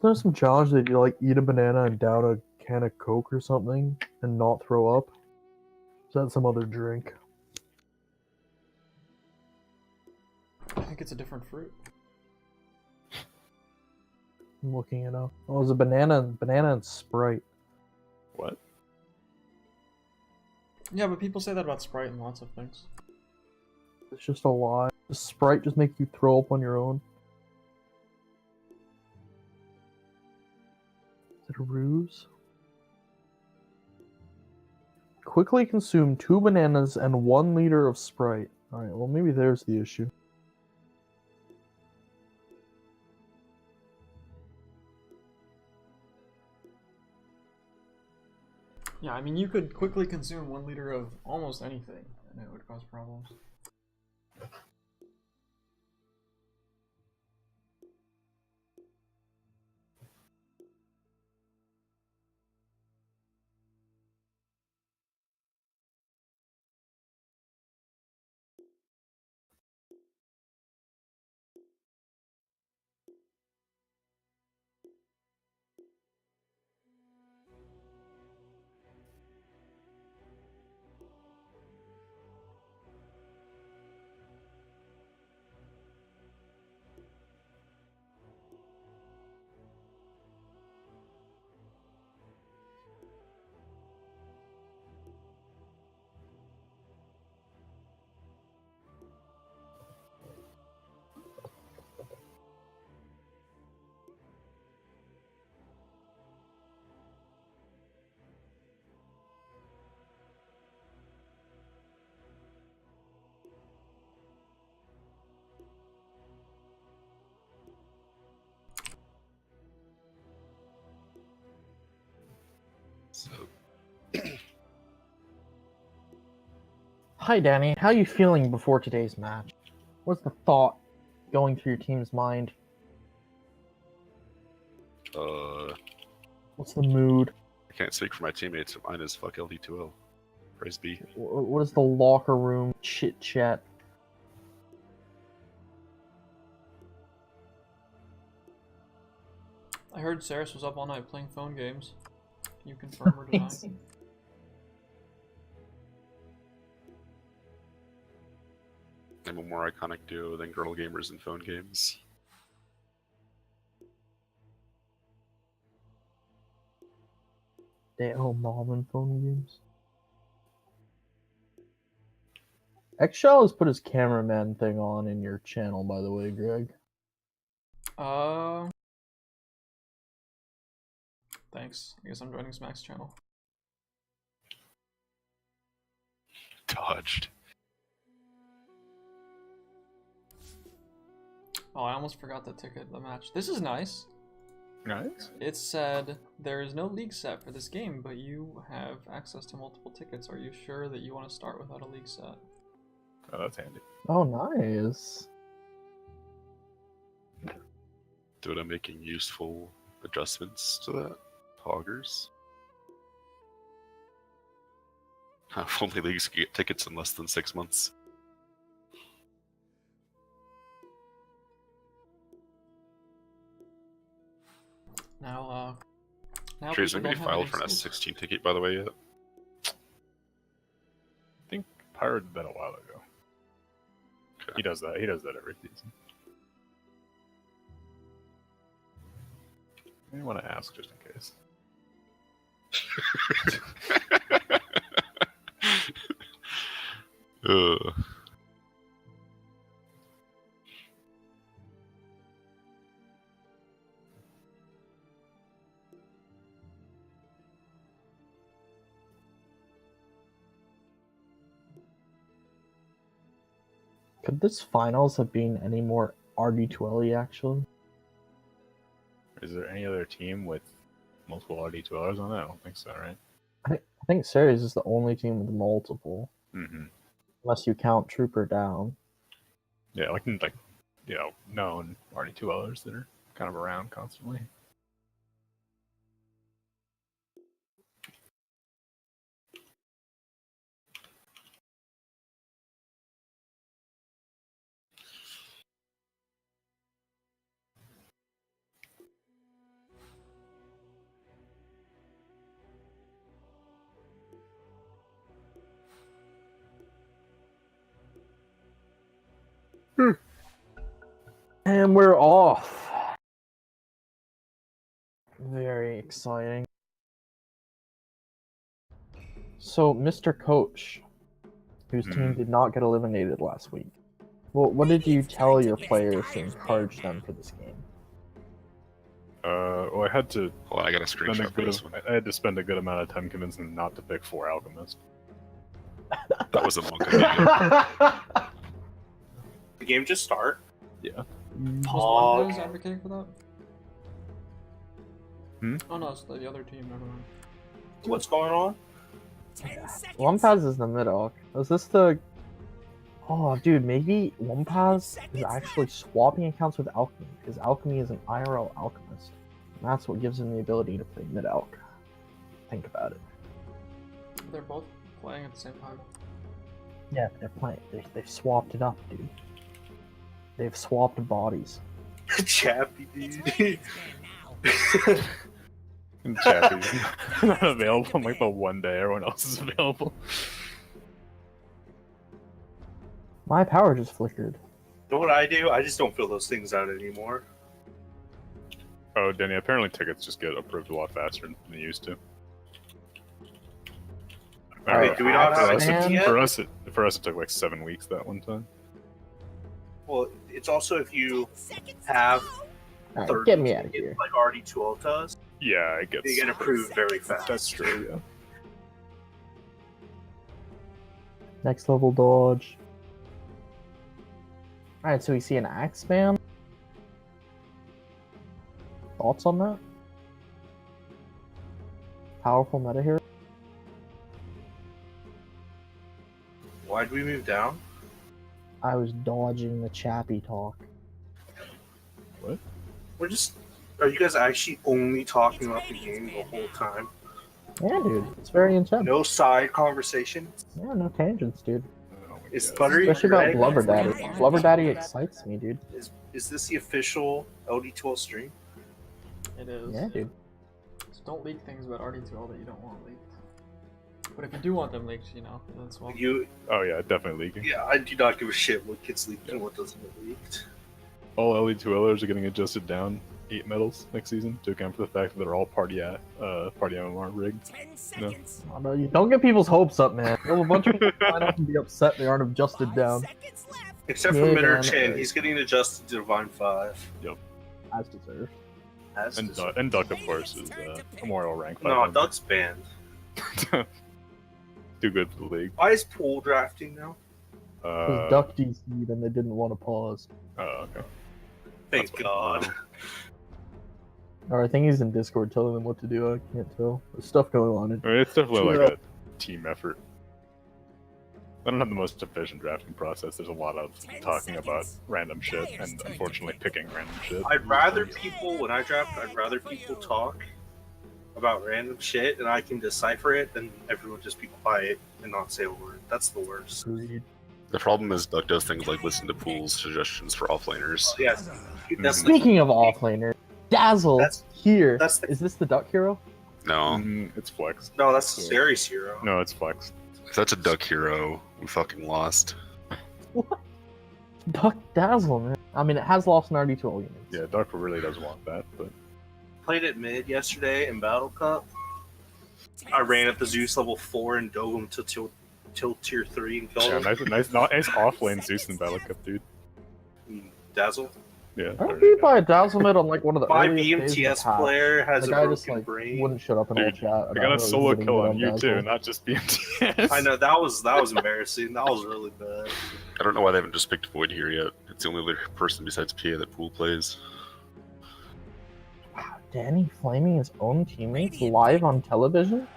Wasn't there some challenge that you like eat a banana and down a can of Coke or something and not throw up? Is that some other drink? I think it's a different fruit. I'm looking it up. Oh, it was a banana and Sprite. What? Yeah, but people say that about Sprite and lots of things. It's just a lie. Does Sprite just make you throw up on your own? Is it a ruse? Quickly consume 2 bananas and 1 liter of Sprite. Alright, well maybe there's the issue. Yeah, I mean, you could quickly consume 1 liter of almost anything, and it would cause problems. So, Hi Danny, how are you feeling before today's match? What's the thought going through your team's mind? What's the mood? I can't speak for my teammates, but mine is fuck LD2L. Praise be. What is the locker room chit chat? I heard Cerys was up all night playing phone games. Can you confirm or deny? I'm a more iconic duo than girl gamers in phone games. Stay-at-home mom and phone games. Xshell has put his cameraman thing on in your channel, by the way, Greg. Thanks. I guess I'm joining Smack's channel. Dodged. Oh, I almost forgot the ticket, the match. This is nice. Nice. It said, there is no league set for this game, but you have access to multiple tickets. Are you sure that you want to start without a league set? Oh, that's handy. Oh, nice. Dude, I'm making useful adjustments to that. Hoggers. If only leagues could get tickets in less than 6 months. Now Cerys, people anybody don't have filed any for an excuses. S16 ticket, by the way, yet? I think Pyro did that a while ago. Okay. He does that. He does that every season. I want to ask just in case. Ugh. Could this finals have been any more RD2L actually? Is there any other team with multiple LD2Ls on it? I don't think so, right? I think Cerys is the only team with multiple, Mm-hmm. unless you count Trooper down. Yeah, like known LD2Lers that are kind of around constantly. And we're off. Very exciting. So, Mr. Coach, whose team did not get eliminated last week, well, what did you tell your players to encourage them for this game? Well, I had to Well, I got a spend a screenshot for good. this one. I had to spend a good amount of time convincing them not to pick 4 alchemists. That was a monk idea. The game just start. Yeah. Was Pog. Montez advocating for that? Hmm? Oh no, it's the other team. Never mind. What's going on? Wumpaz is the mid-alch. Is this the... Oh, dude, maybe Wumpaz is actually swapping accounts with Alchemy, because Alchemy is an IRL alchemist. And that's what gives him the ability to play mid-alch. Think about it. They're both playing at the same time. Yeah, they're playing. They've swapped it up, dude. They've swapped bodies. Chappy, dude. And Chappie's not available like the one day everyone else is available. My power just flickered. You know what I do? I just don't fill those things out anymore. Oh, Denny, apparently tickets just get approved a lot faster than they used to. Wait, do we not have a team yet? For us, it took like 7 weeks that one time. Well, it's also if you have Alright, 30 get me out of tickets here. like RD2L does, Yeah, it gets. they get approved very fast. That's true. Yeah. Next level dodge. Alright, so we see an axe spam. Thoughts on that? Powerful meta here. Why'd we move down? I was dodging the Chappie talk. We're just. Are you guys actually only talking about the game the whole time? Yeah, dude. It's very intense. No side conversation? Yeah, no tangents, dude. Oh my Is God. Buttery Especially about correct? Blubber Daddy. Blubber Daddy excites me, dude. Is this the official LD2L stream? It is. Yeah, dude. So don't leak things about RD2L that you don't want leaked. But if you do want them leaked, you know, that's well. Oh yeah, definitely leaking. Yeah, I do not give a shit what gets leaked and what doesn't get leaked. All LD2Lers are getting adjusted down 8 medals next season to account for the fact that they're all party MMR rigged. No. Oh, no, you don't get people's hopes up, man. There's a bunch of people sign up and be upset they aren't adjusted down. Except for Yeah, Mitter man. Chan, he's getting adjusted to Divine 5. As deserved. As And, deserved. and Duck, of course, is Memorial rank. No, 500. Duck's banned. Too good for the league. Why is pool drafting now? Because Duck DC'd and they didn't want to pause. Oh, okay. Thank That's God. Or I think he's in Discord telling them what to do. I can't tell. There's stuff going on. I mean, it's definitely Yeah. like a team effort. I don't have the most efficient drafting process. There's a lot of talking about random shit and unfortunately picking random shit. I'd rather people, when I draft, I'd rather people talk about random shit and I can decipher it than everyone just be quiet and not say a word. That's the worst. Agreed. The problem is Duck does things like listen to Pool's suggestions for offlaners. Yeah, that's the, Speaking of offlaner, Dazzle That's- here. that's the- Is this the Duck hero? No, It's Flex. no, that's the Cerys hero. No, it's Flex. if that's a Duck hero, we fucking lost. Duck Dazzle, man. I mean, it has lost an RD2L units. Yeah, Duck really does want that, but Played it mid yesterday in Battle Cup. I ran up the Zeus level 4 and dove him to till tier 3 and yeah, killed him. nice offlane Zeus in Battle Cup, dude. Dazzle. Yeah. I got beat by a Dazzle mid on like one of the My earliest days of BMTS the patch. player has The a guy broken just like brain. wouldn't shut up in all Dude, chat. I about got a how he's solo getting kill good on you Dazzle. too, not just BMTS. I know that was embarrassing. That was really bad. I don't know why they haven't just picked Void here yet. It's the only other person besides PA that Pool plays. Danny flaming his own teammates live on television?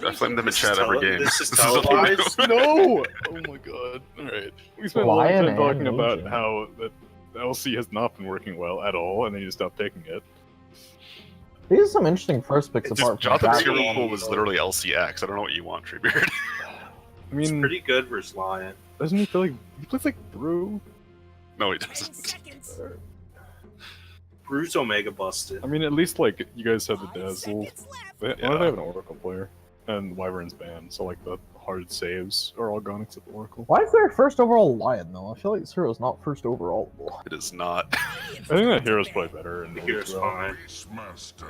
I flame them in This chat is every game. This is all we do. televised. No! Oh my god. Alright. We spent a long Lion time talking and about Agent. how the LC has not been working well at all, and then you just stopped taking it. These are some interesting first picks Just apart from Jonathan's Dazzle. hero pool was literally LCX. I don't know what you want, Treebeard. I It's mean, pretty good versus Lion. doesn't he feel like he plays like Brew? No, he doesn't. Bruce Omega busted. I mean, at least like you guys have the Dazzle. Why do they have an Oracle player? and Wyvern's banned, so like the hard saves are all gone except Oracle. Why is there a first overall Lion though? I feel like Zero is not first overall. It is not. I think that hero's play better. And The hero's fine.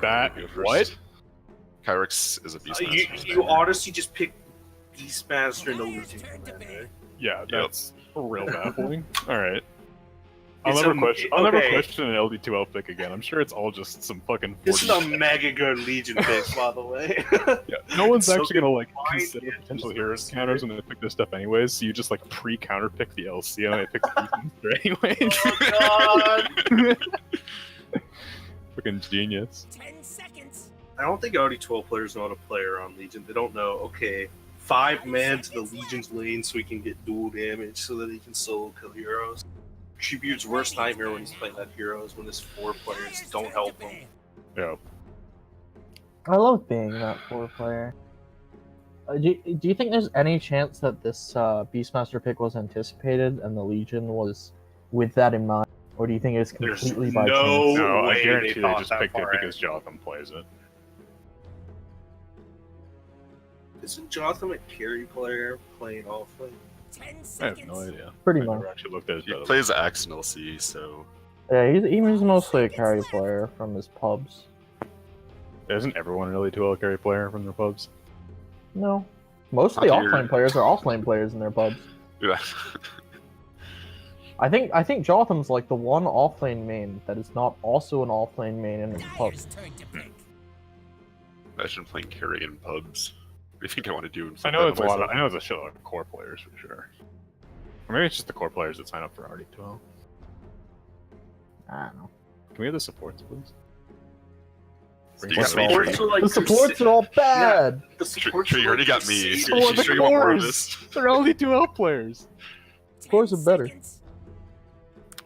That Go what? first. Kyrix is a Beastmaster. You honestly just pick Beastmaster and the Legion Commander. Yeah, that's real baffling. All right. I'll It's never a- question. I'll okay. never question an LD2L pick again. I'm sure it's all just some fucking. This is 40 a mega good Legion pick, by the way. Yeah, no one's So actually gonna like fine, consider yeah, potential Beastmaster. heroes counters when they pick this stuff anyways. So you just like pre-counter pick the LC and they pick the Beastmaster anyways. God. Fucking genius. 10 seconds. I don't think LD2L players know how to play around Legion. They don't know, okay, 5 man to the Legion's lane so he can get dual damage so that he can solo kill heroes. Tribute's worst nightmare when he's playing that hero is when his 4 players don't help him. Yeah. I love being that 4 player. Do you think there's any chance that this Beastmaster pick was anticipated and the Legion was with that in mind? Or do you think it's There's completely by no chance? No, I way guarantee they they thought just that picked it far because Jotham plays it. Isn't Jotham a carry player playing offlane? 10 I have seconds. no idea. Pretty I much. never actually looked at his He battle. plays Axe and LC, so Yeah, he's mostly a carry player from his pubs. Isn't everyone really 2L carry player from their pubs? No. Most of the Not here. offlane players are offlane players in their pubs. yeah. I think Jotham's like the one offlane main that is not also an offlane main in his pubs. Dyer's turn to pick. Imagine playing carry in pubs. What do you think I want to do? I know it's a lot. I know it's a shitload of core players for sure. Or maybe it's just the core players that sign up for RD2L. I don't know. Can we have the supports, please? You got Supports me, all- Tree. So, like, The supports are all bad! The Tree, supports Tree, you are already got me. Crusaders. Oh, the Sure you want more of cores! this? They're LD2L players. Scores are 10 better. seconds.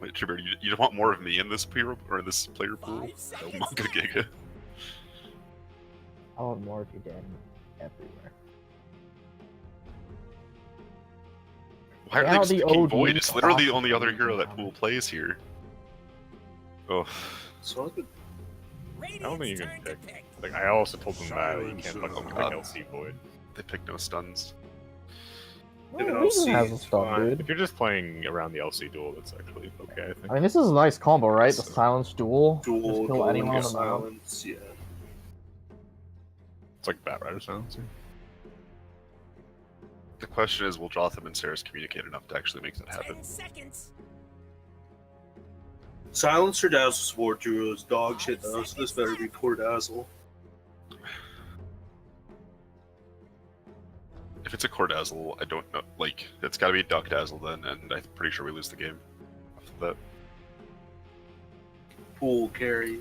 Wait, Trevor, you want more of me in this player or in this player pool? 5 No, seconds. Manga Giga. I want more of you, Danny. Everywhere. Why are Now they just the picking OD Void? It's literally the class only other is hero that down. Pool plays here. Oh, So I could- I don't think you Radiant's can turn pick. to pick. Like I also told them that you can't fucking pick God. LC Void. they pick no stuns. If an Well, Legion LC has a is stun, fine. dude. If you're just playing around the LC duel, that's actually okay. I think. I mean, this is a nice combo, right? The silence duel. Dual, Just kill dual, anyone on the map. silence, yeah. It's like Bat Rider sounds. The question is, will Jotham and Cerys communicate enough to actually make that happen? 10 seconds. Silence or Dazzle Sport Duo is dog shit though, so this better be poor Dazzle. If it's a core dazzle, I don't know. Like, it's got to be Duck Dazzle then, and I'm pretty sure we lose the game after that. Pool carry.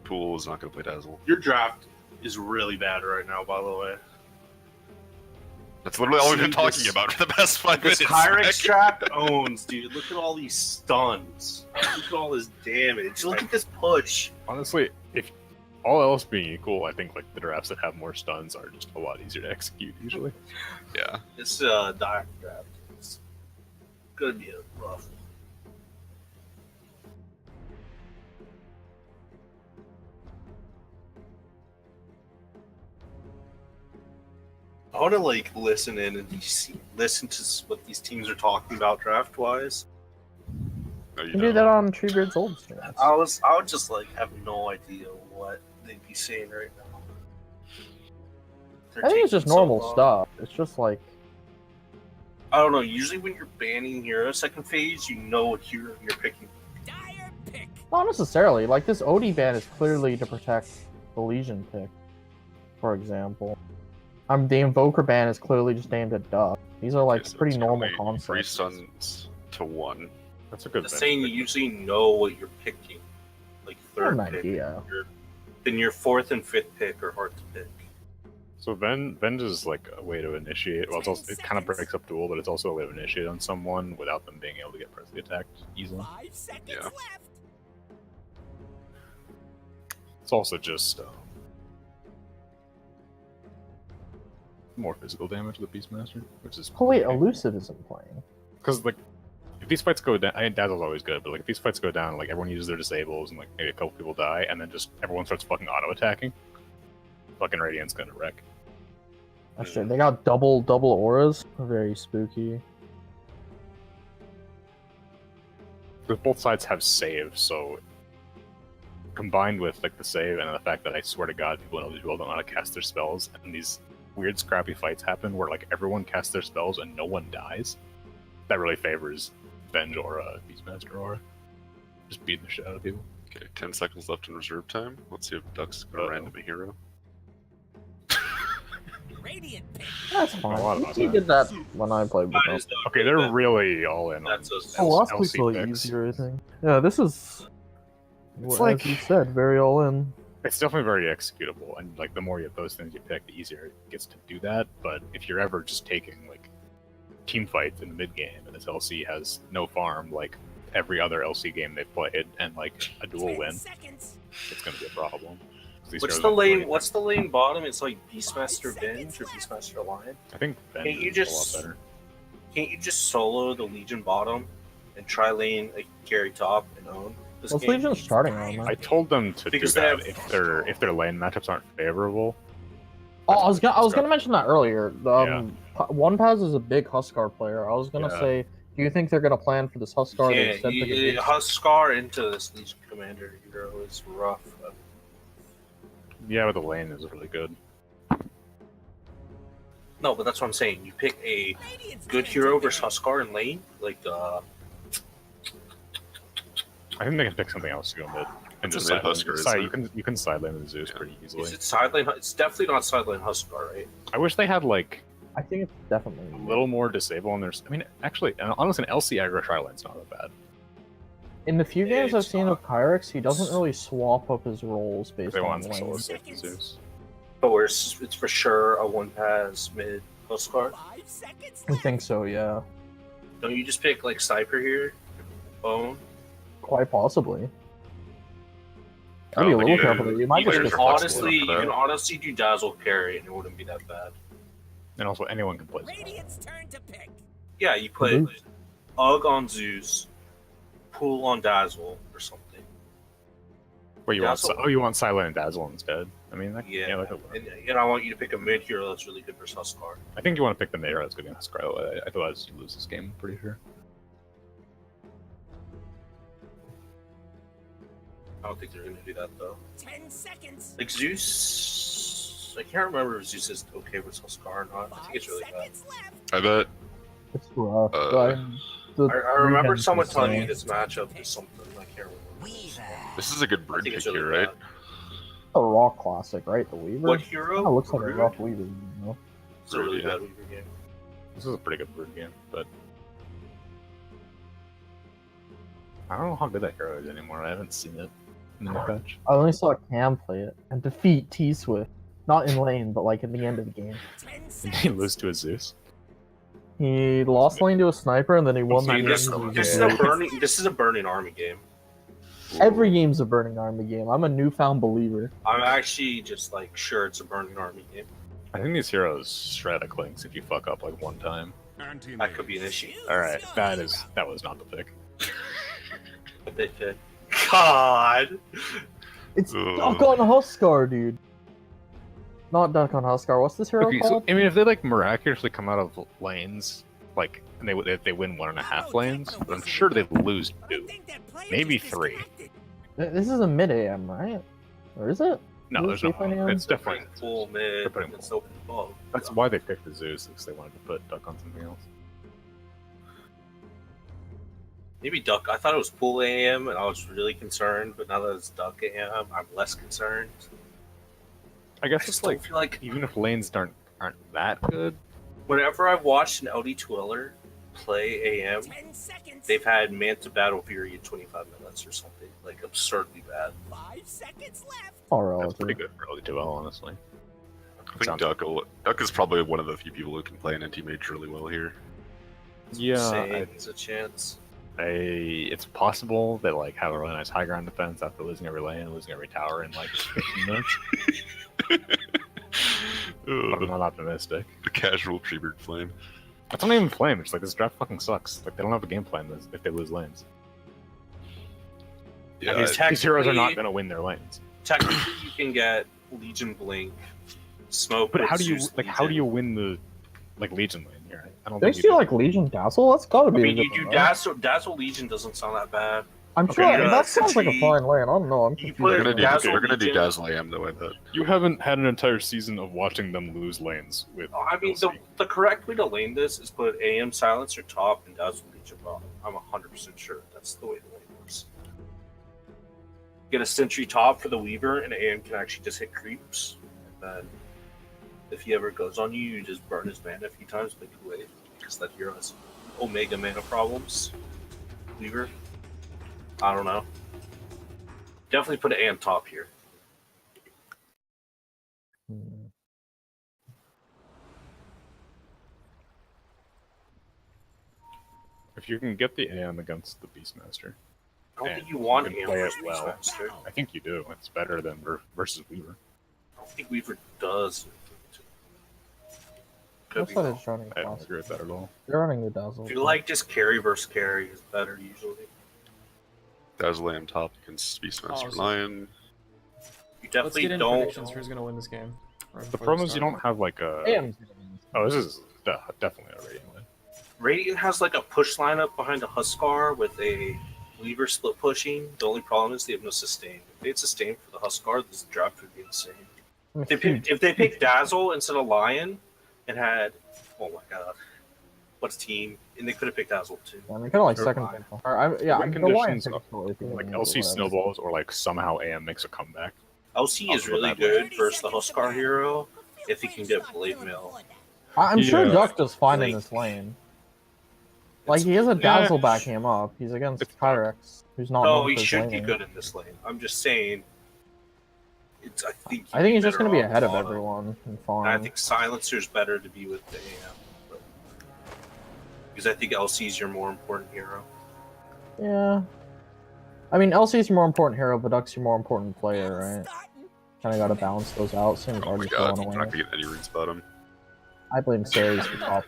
Pool is not going to play Dazzle. Your draft is really bad right now, by the way. That's literally all we've been See, talking this- about for the past 5 This minutes. Kyrix draft owns, dude. Look at all these stuns. Look at all this damage. Look at this push. Honestly, if all else being equal, I think like the drafts that have more stuns are just a lot easier to execute usually. Yeah. This Dire draft is gonna be a rough one. I want to like listen in and listen to what these teams are talking about draft wise. No, You you can do don't. that on Treebeard's old streams. I would just like have no idea what they'd be saying right now. They're I think it's just taking so normal long. stuff. It's just like, I don't know. Usually, when you're banning hero second phase, you know what hero you're picking. Dire pick. not necessarily. Like, this OD ban is clearly to protect the Legion pick, for example. The Invoker ban is clearly just aimed at Duck. These are like Okay, so pretty it's normal only 3 concepts. stuns to 1. That's a good Just bench saying, you pick. usually know what you're picking. Like I have third an pick. idea. Then your fourth and fifth pick are hard to pick. So Venge is like a way to initiate. Well, it's also, it kind of breaks up duel, but it's also a way to initiate on someone without them being able to get personally attacked easily. 5 seconds Yeah. left. It's also just more physical damage to the Beastmaster, which is Oh wait, Elusive isn't playing. because like if these fights go down, I mean, Dazzle's always good, but like if these fights go down, like everyone uses their disables and like maybe a couple people die, and then just everyone starts fucking auto attacking. fucking Radiant's gonna wreck. That's true. They got double auras. Very spooky. Because both sides have save, so combined with like the save and the fact that I swear to God, people in LD2L don't know how to cast their spells, and these weird scrappy fights happen where like everyone casts their spells and no one dies. That really favors Venge or Beastmaster Aura. Just beating the shit out of people. Okay, 10 seconds left in reserve time. Let's see if Duck's gonna random a hero. Radiant pick. That's A lot fine. of We us did that when I played with That them. is not Okay, good. they're really all in on That's us. Oh, last LC week's a little picks. easier, I think. Yeah, this is, It's as like- you said, very all in. It's definitely very executable, and like the more you have those things you pick, the easier it gets to do that. But if you're ever just taking like team fights in the mid game, and this LC has no farm like every other LC game they've played, and like a dual 10 win, seconds. it's going to be a problem. 'Cause these What's heroes the don't do lane? anything. What's the lane bottom? It's like Beastmaster Venge or Beastmaster Lion. I think Venge Can't you is just- a lot better. Can't you just solo the Legion bottom and try lane a carry top and own this What's game? Legion's starting armor? I told them to Because do they that have- if their lane matchups aren't favorable. Oh, I was gonna mention that earlier. Yeah. One Paz is a big Huskar player. I was gonna Yeah. say, do you think they're gonna plan for this Huskar? to Yeah, instead pick a big- Huskar into this Legion Commander hero is rough. Yeah, but the lane is really good. No, but that's what I'm saying. You pick a Radiant's good turn hero to versus pick. Huskar in lane, like I think they can pick something else to go mid. And It's a just mid side lane- Huskar, side- isn't it? you can side lane the Zeus Yeah. pretty easily. is it sideline? It's definitely not sideline Huskar, right? I wish they had like I think it's definitely a little more disable on their. I mean, actually, honestly, an LC aggro Shyline's not that bad. In the few Yeah, games I've it's seen not. of Kyrix, he doesn't really swap up his roles based They on want solo lane. safe the Zeus. But where it's for sure a one pass mid Huskar. 5 seconds I left. think so, yeah. Don't you just pick like Sniper here? Bone? Quite possibly. I I'd be a don't little think careful. You might You just can guys get are honestly, you flexible enough can for honestly do Dazzle carry and it wouldn't be that bad. And also, anyone can play Zeus. Radiant's turn to pick. Yeah, you put Boost. Ugg on Zeus, Pool on Dazzle or something. Wait, you want Dazzle? oh, you want Silent and Dazzle instead? I mean, that, Yeah, that could work. and I want you to pick a mid hero that's really good versus Huskar. I think you want to pick the mid hero that's good against Huskar. Otherwise, you lose this game. I'm pretty sure. I don't think they're gonna do that though. 10 seconds. Like Zeus, I can't remember if Zeus is okay versus Huskar or not. I 5 think it's really bad. seconds left. I bet. It's rough. I remember Regen's someone telling me insane. this matchup is something I can't remember. This is a good I bird think pick it's really here, right? bad. A rock classic, right? The Weaver. What hero? Kinda looks like a Brood? rock Weaver. You know? It's a really Yeah. bad Weaver game. This is a pretty good Brood game, but I don't know how good that hero is anymore. I haven't seen it in the patch. I only saw Cam play it and defeat T Swift, not in lane, but like at the end of the game. 10 Did seconds. he lose to a Zeus? He lost lane to a sniper and then he won I the mean, game. This, Okay. this is a burning. This is a burning army game. Every game's a burning army game. I'm a newfound believer. I'm actually just like sure it's a burning army game. I think these heroes shred a clinks if you fuck up like one time. That could be an issue. Choose All right, your that hero. was not the pick. But they could. God. It's Ugh. Duck on Huskar, dude. Not Duck on Huskar. What's this hero Okay, so called? I mean, if they like miraculously come out of lanes, like, and they win 1.5 lanes, but I'm sure they lose But I 2. think that player Maybe just 3. disconnected. This is a mid AM, right? Or is it? No, there's Safe lane no. AM? It's definitely. Full mid. They're putting It's open ball. That's why they picked the Zeus, because they wanted to put Duck on something else. Maybe Duck. I thought it was Pool AM, and I was really concerned. But now that it's Duck AM, I'm less concerned. I I guess just it's don't like feel like even if lanes aren't that good, whenever I've watched an LD2Ler play AM, 10 seconds. they've had Manta Battle Fury in 25 minutes or something, like absurdly bad. 5 seconds left. All that's pretty relative. good for LD2L, honestly. I think Sounds- Duck is probably one of the few people who can play an anti-mage really well here. Yeah, Saying there's a chance. it's possible that like have a really nice high ground defense after losing every lane and losing every tower in like 15 minutes. But I'm Ugh, not optimistic. the casual Treebird flame. That's not even flame. It's like this draft fucking sucks. Like they don't have a game plan if they lose lanes. Yeah, Because These heroes are not technically- going to win their lanes. Technically, you can get Legion Blink, Smoke. But with how do you Zeus like? How do Legion. you win the like Legion lane here? I don't They think see you do. like Legion Dazzle. That's gotta I be. mean, a you good do one, right? Dazzle Legion doesn't sound that bad. I'm Okay, sure yeah, that sounds like a Sentry- fine lane. I don't know. I'm You confused. put They're gonna do. Dazzle They're gonna do Legion. Dazzle AM though. I bet. You haven't had an entire season of watching them lose lanes with. I mean, the correct way to lane this is put AM Silencer top and Dazzle Legion bottom. I'm 100% sure that's the way the lane works. Get a Sentry top for the Weaver, and AM can actually just hit creeps. And then, if he ever goes on you, you just burn his mana a few times, make it away. Because that hero has Omega mana problems. Weaver. I don't know. Definitely put an AM top here. Hmm. If you can get the AM against the Beastmaster, I don't And think you want you can AM play it versus well. Beastmaster. I think you do. It's better than versus Weaver. I don't think Weaver does. Could That's be what wrong. it's running. I don't agree with that at all. They're running the Dazzle. If you like just carry versus carry is better usually. Dazzle AM top against Beastmaster Oh, so- Lion. You Let's definitely get into don't. predictions. Who's gonna win this game? Or The before problem we is you start? don't have like a. Damn. Oh, this is definitely a rating win. Radiant has like a push lineup behind a Huskar with a Weaver split pushing. The only problem is they have no sustain. If they had sustain for the Huskar, this draft would be insane. If they picked Dazzle instead of Lion and had, oh my god, what's team? And they could have picked Dazzle too. Yeah, I mean, kind of like Or second. Lion. Yeah, Win the Lions conditions are totally thinking Like of LC whatever. snowballs or like somehow AM makes a comeback. LC is Also really that good versus the Huskar hero if he can get Blade Mail. I'm sure Yeah. Duck does fine in Like- this lane. Like he has a Dazzle backing him up. He's against It's- Kyrix, who's not. No, known he for his should be laning. good in this lane. I'm just saying. I think. I think he's just better gonna be on ahead of bottom. everyone in And farm. I think Silencer's better to be with the AM. But, because I think LC's your more important hero. Yeah. I mean, LC's your more important hero, but Duck's your more important player, right? Kind of got to balance those out. Seems Oh my already god, going we're not away. gonna get any runes bottom. I blame Cerys for top.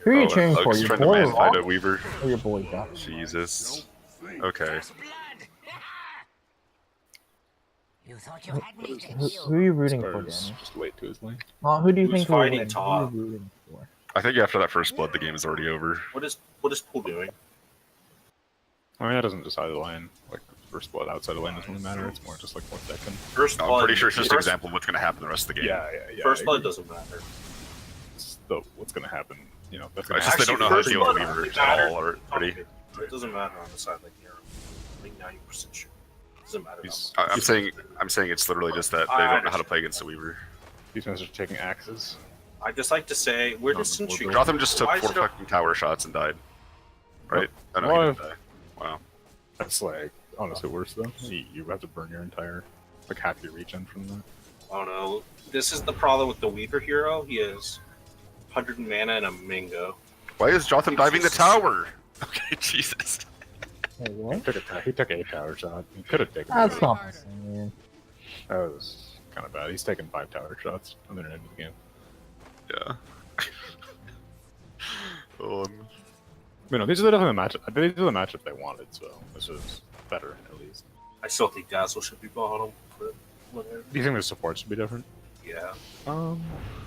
Who are you Oh, cheering for? Ug's Your trying to boy man fight a Rock Weaver. or your boy Duck? Jesus. Okay. You thought you had me to Who are you rooting for, Spurs Danny? just late to his lane. Who do you Who's think will fighting win? top? Who are you rooting for? I think after that first blood, the game is already over. What is Pool doing? I mean, that doesn't decide the lane. Like, first blood outside the lane doesn't really matter. It's more just like what they can. First I'm blood. pretty sure it's just an first, example of what's gonna happen the rest of the game. Yeah. First I blood agree. doesn't matter. It's what's gonna happen. You know, that's It's gonna just they happen. don't know how to First deal with blood Weavers doesn't at matter. all already. It doesn't matter on the side like hero. Like 90% sure. It doesn't matter. He's- That much. I'm saying it's literally just that they don't know how to play against the Weaver. These guys are taking axes. I just like to say, where does No, Sentry? Gotham just took Why 4 is it a- fucking tower shots and died. Right? Oh, no, Well, he didn't die. Wow. That's like honestly worse though. You have to burn your entire like half your regen from that. I don't know. This is the problem with the Weaver hero. He has 100 mana and a Mingo. Why is Jotham diving the tower? Okay, Jesus. Hey, what? He took a tower shot. He could have taken. That's more. not the same, man. That was kind of bad. He's taken 5 tower shots and then end of the game. Yeah. You know, these are definitely the matchup. These are the matchup they wanted, so this is better at least. I still think Dazzle should be bottom, but whatever. Do you think the support should be different? Yeah. Um,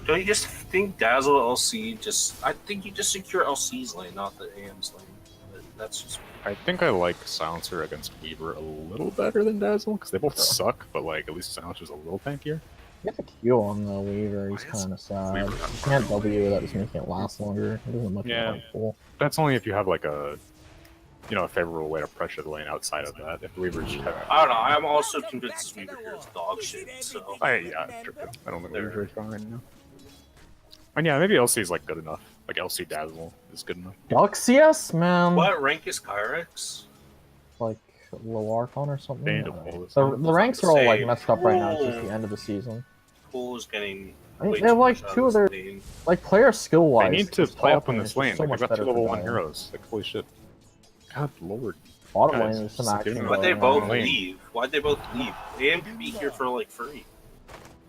Don't you just think Dazzle LC I think you just secure LC's lane, not the AM's lane. But that's just. I think I like Silencer against Weaver a little better than Dazzle because they both suck, but like at least Silencer's a little tankier. You have to Q on the Weaver. He's kind of sad. Weaver You not can't W. That just making it last longer. It doesn't look Yeah. like full. That's only if you have like a, you know, a favorable way to pressure the lane outside of that. If Weaver's, I don't know. I'm also convinced this Weaver here is dog shit. So I don't think Weaver's very strong right now. And yeah, maybe LC's like good enough. Like LC Dazzle is good enough. Ducks, yes, man. what rank is Kyrix? Like low Archon or something. They need to I don't know. pull this The off. ranks are all like Same. messed up right now. It's just the end of the season. Pool is getting. I mean, way they have too like much out two of other this lane. like player skill They wise. need to play up in this lane. So Like, much they've got better 2 level for 1 Dire. heroes. Like holy shit. God lord. Bottom Guys, lane is some just action. give me Why'd they going both on. lane. leave? Why'd they both leave? AM could be here for like free.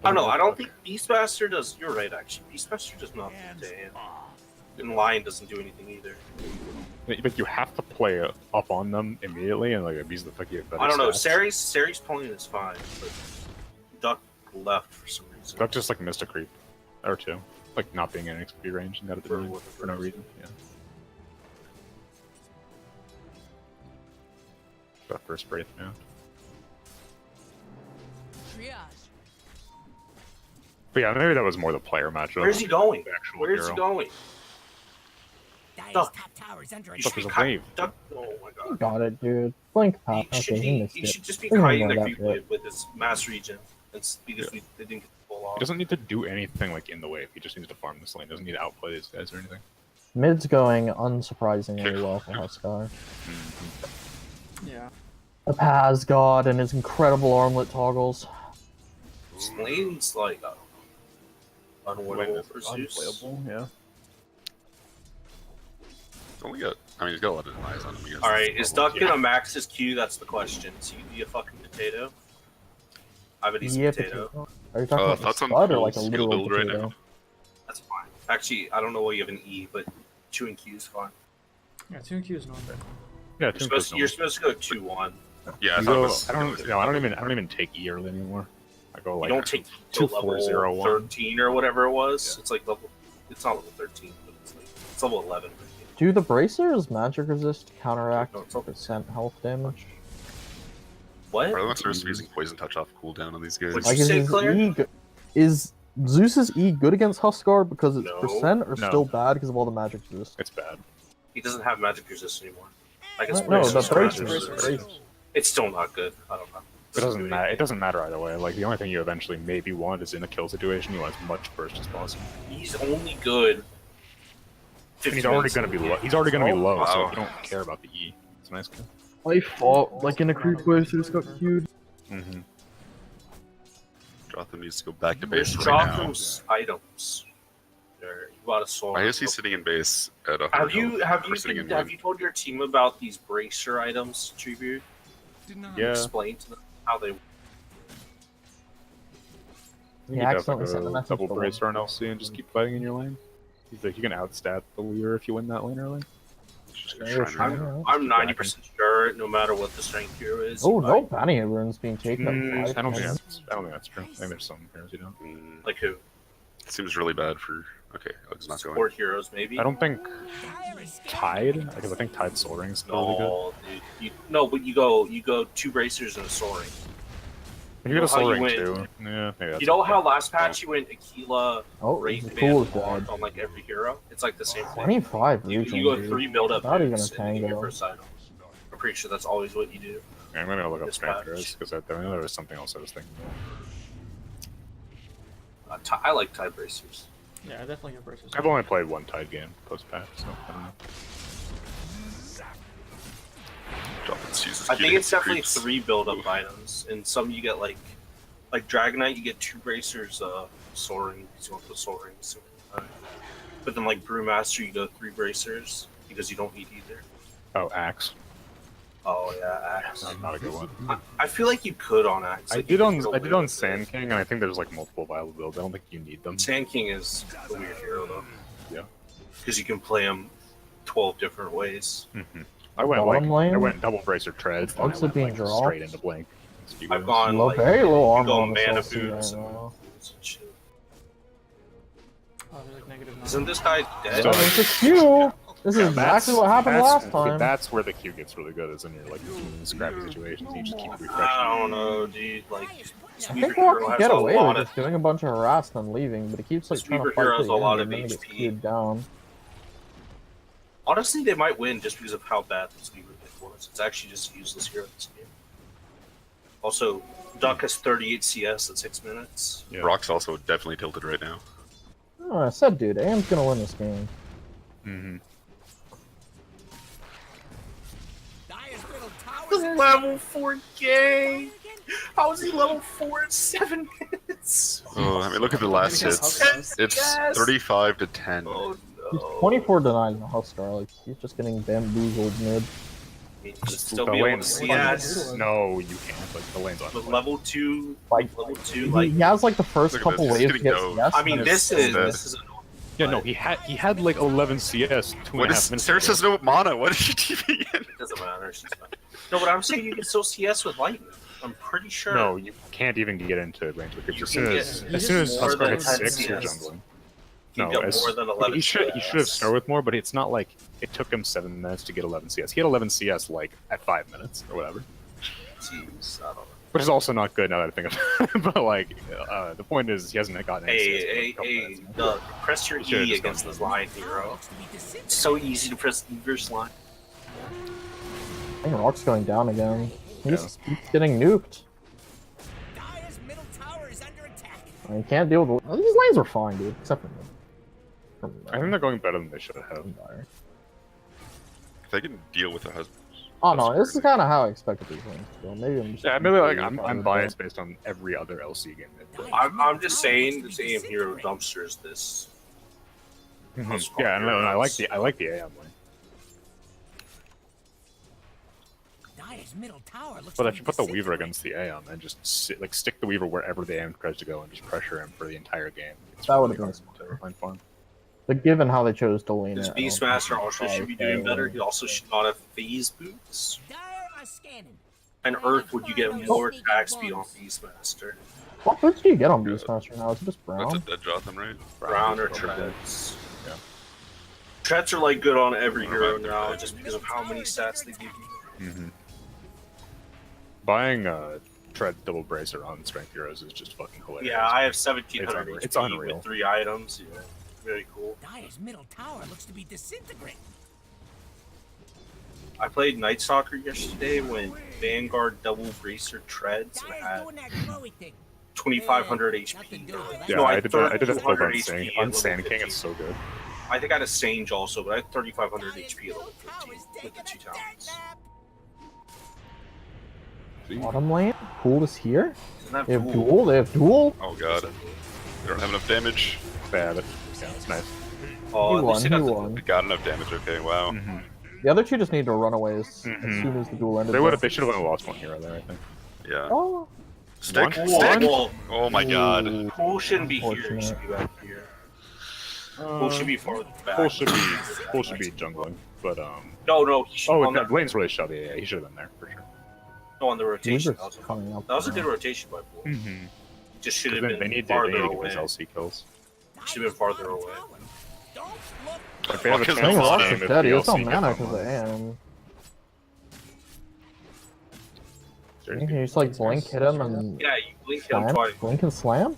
I don't know. I don't think Beastmaster does. You're right, actually. Beastmaster does not beat AM. And Lion doesn't do anything either. But you have to play up on them immediately and like abuse the fuck you have better I don't know. stats. Cerys pulling is fine, but Duck left for some reason. Duck just like missed a creep or two, like not being in XP range and got it For denied what for no reason. Yeah. That first breath now. But yeah, maybe that was more the player matchup. Where's he going? The actual Where's hero. he going? Dire's Duck. top tower is under You Duck should is be a wave. Duck. Oh my god. Got it, dude. Blink pop. He should, Okay, he missed he it. should just be We're gonna kiting ignore the that creep bit. wave with his mass regen. It's because they didn't get the full off. He doesn't need to do anything like in the wave. He just needs to farm this lane. He doesn't need to outplay these guys or anything. Mid's going unsurprisingly well for Huskar. Yeah. The Paz God and his incredible armlet toggles. This lane's like unwinnable for Zeus. Unplayable, yeah. He's only got. I mean, he's got a lot of denies on him. He has All right, this is problem. Duck gonna max his Q? That's the question. Is he gonna be a fucking potato? I bet he's a Yeah, potato. Are you talking about the Thoughts on spud or full like a skill literal build right potato? now? That's fine. Actually, I don't know why you have an E, but 2 and Q is fine. Yeah, 2 and Q is normal. Yeah, You're supposed to go 2-1. Yeah, I You thought it go, was. I don't even take E early anymore. I go like You don't take to 2, 4, level 0, 1. 13 or whatever it was. Yeah. It's like level. It's not level 13, but it's level 11. Do the bracers magic resist counteract No, it's not. percent health damage? What? Are they supposed to be using poison touch off cooldown on these guys? What'd Like you is say, his Claire? E is Zeus's E good against Huskar because it's No. percent or No. still bad because of all the magic resist? It's bad. He doesn't have magic resist anymore. I guess No, the bracers. bracers. It's still not good. I don't know. It doesn't matter. It doesn't matter either way. Like the only thing you eventually maybe want is in a kill situation, you want as much burst as possible. He's only good. And 50 he's already minutes going to be in the low. game. He's already going to be low, so wow. you don't care about the E. It's a nice kill. I fought like in a creep wave, so just got queued. Mm-hmm. Jotham needs to go back to There's base right now. Jotham's items. There, you bought a sword. Why is he sitting in base at a Have you sitting in have one? you told your team about these bracer items, Tribute? Yeah. Explain to them how they. You He can accidentally definitely sent a go message double to bracer on LC and just keep fighting in your lane. He's like, you can outstat the leader if you win that lane early. Yeah, I'm 90% sure, no matter what the strength hero is. Oh you no, fight. bounty runes being taken up. I don't think five. that's true. I think there's some heroes you don't. Like who? It seems really bad for. Okay, Alex not going. Support heroes, maybe. I don't think Tide, because I think Tide Soul Ring's still really good. No, dude. No, but you go 2 bracers and a soaring. You know get a how Soul you Ring win. too. Yeah, maybe that's You know how last patch you went Aquila, Oh, Wraith the Band, pool is Bond dead. on like every hero? It's like the same thing. 25 You region, go dude. 3 build up Not even a moves and then you get tango. your first item. I'm pretty sure that's always what you do. I'm gonna look up This strength patch. heroes because I know there was something else I was thinking of. I like tie bracers. Yeah, I definitely get bracers. I've only played one Tide game post patch, so I don't know. Jotham uses I think Q it's definitely creeps. 3 build up items, and some you get like Dragonite, you get 2 bracers, soaring. You want the soaring, but then like Brewmaster, you go 3 bracers because you don't need either. Oh, Axe. Oh yeah, Axe. Not a good one. I feel like you could on Axe. I Like, did you on could go I did live on with it. Sand King, and I think there's like multiple viable builds. I don't think you need them. Sand King is a weird hero though. Yeah. Because you can play him 12 different ways. Mm-hmm. I went Bottom lane? I went double bracer treads, then I Bugs are went being like, dropped. straight into blink. I've gone Low, like very low you armor go on this mana LC boots right and now. shit. Oh, they're like negative 9. Isn't this guy dead? So- It's a Q! This is exactly what happened last time. That's where the Q gets really good, is in your like scrappy situations. You just keep refreshing. I don't know, dude. Like, I Sweeper think Walk Hero can has get a away lot with of. just doing a bunch of harass and leaving, but he keeps like trying to Sweeper fight Hero to has the a end lot and of then he gets HP. queued down. Honestly, they might win just because of how bad this Sweeper Hero was. It's actually just a useless hero in this game. Also, Duck has 38 CS at 6 minutes. Yeah. Rock's also definitely tilted right now. Oh, I said, dude, AM's gonna win this game. Mm-hmm. Dire's middle tower's under Level 4K! How is he level 4 in 7 minutes? Oh, I mean, look at the last Against hits. Huskar. It's Yes! 35 to 10. Oh He's no. 24 denied in the Huskar, like, he's just getting bamboozled mid. You should still The be able to lane's CS. No, you can't. Like the lane's on. But level 2, Like, level 2, He like. has like the first Look at couple this, he's waves to getting get dove. yes. I mean, and this it's is so dead. this is annoying. Yeah, no, he had like 11 CS, two What and a is? half minutes. Cerys ago. has no mana. What is she TPing in? It doesn't matter. She's fine. No, but I'm saying you can still CS with lightning. I'm pretty sure. No, you can't even get into range with creeps. You As soon can as get- as soon as more Huskar than hits 10 6, you're CS. jungling. You No, get as- more than 11 he should have CS. started with more, but it's not like it took him 7 minutes to get 11 CS. He had 11 CS like at 5 minutes or whatever, Jeez, I don't know. which is also not good now that I think about it. But like, the point is he hasn't gotten any CS. for a couple Hey, minutes now. Doug, press your You should've E just against gone this line hero. It's so easy to press E versus line. I think Rock's going down again. He just keeps getting nuked. Dire's middle tower is under attack. I can't deal with these lanes are fine, dude. Except for me. I think they're going better than they should have. If they can deal with the husband. Oh no, this is kind of how I expected these lanes to go. Maybe I'm just. Yeah, maybe like I'm biased based on every other LC game. I'm just saying this AM hero dumpsters this. Yeah, and I like the AM lane. Dire's middle tower looks But to if be you put the Weaver disintegrating. against the AM and just stick the Weaver wherever the AM tries to go and just pressure him for the entire game, it's That would've really been hard to find fun. But given how they chose to lane This it, I don't Beastmaster think also it's should be probably doing better. fair. He also should not have phase boots. Dire are scanning. And Earth would you get more attack speed on Beastmaster. What boots do you get on Beastmaster now? Is it just That's a brown? dead Jotham, right? Brown or Okay. treads. Yeah. Treads are like good on every What hero about now treads? just because of how many stats they give you. Mm-hmm. Buying Tread Double Bracer on Strength Heroes is just fucking hilarious. Yeah, I have 1700 It's HP unreal. with 3 items. Yeah, very cool. Dire's middle tower looks to be disintegrating. I played Night Stalker yesterday when Vanguard Double Bracer Treads and Dire's had doing that glowy thing. 2500 Nothing HP. to do with that. Yeah, No, I did that build 3200 on Sand, HP on at Sand level King. 15. It's so good. I think I had a Sange also, but I had 3500 HP at level Middle tower 15 is with the taking 2 a dirt talents. nap. Bottom lane? Pool is here? Isn't that They have cool? duel? They have duel? Oh god. They don't have enough damage. Bad. Yeah, it's nice. Oh, He at won, least he they got the- won. They got enough damage. Okay, wow. Mm-hmm. The other two just need to run away as Mhm. soon as the duel ended. They would have. though. They should have only lost one hero there. I think. Yeah. Oh, Stick. One? Stick. Well, Oh my god. Pool shouldn't be here. He should be back here. Pool should be farther back. Pool should be jungling, but No, he should. oh, on the, lane's really shovey. Yeah, he should have been there for sure. no, on the rotation. Weaver's coming up. That was a good rotation by Pool. Mm-hmm. Just should have They been need to farther get away. those LC kills. Should have been farther Dire's away. middle tower. Don't look. If they have a Because chance I think Rock's this Rock's game, is if dead. the He has no LC gets mana on because of line. AM. Cerys Can you just like blink, hit him, and Yeah, you blink him slam? twice. Blink and slam?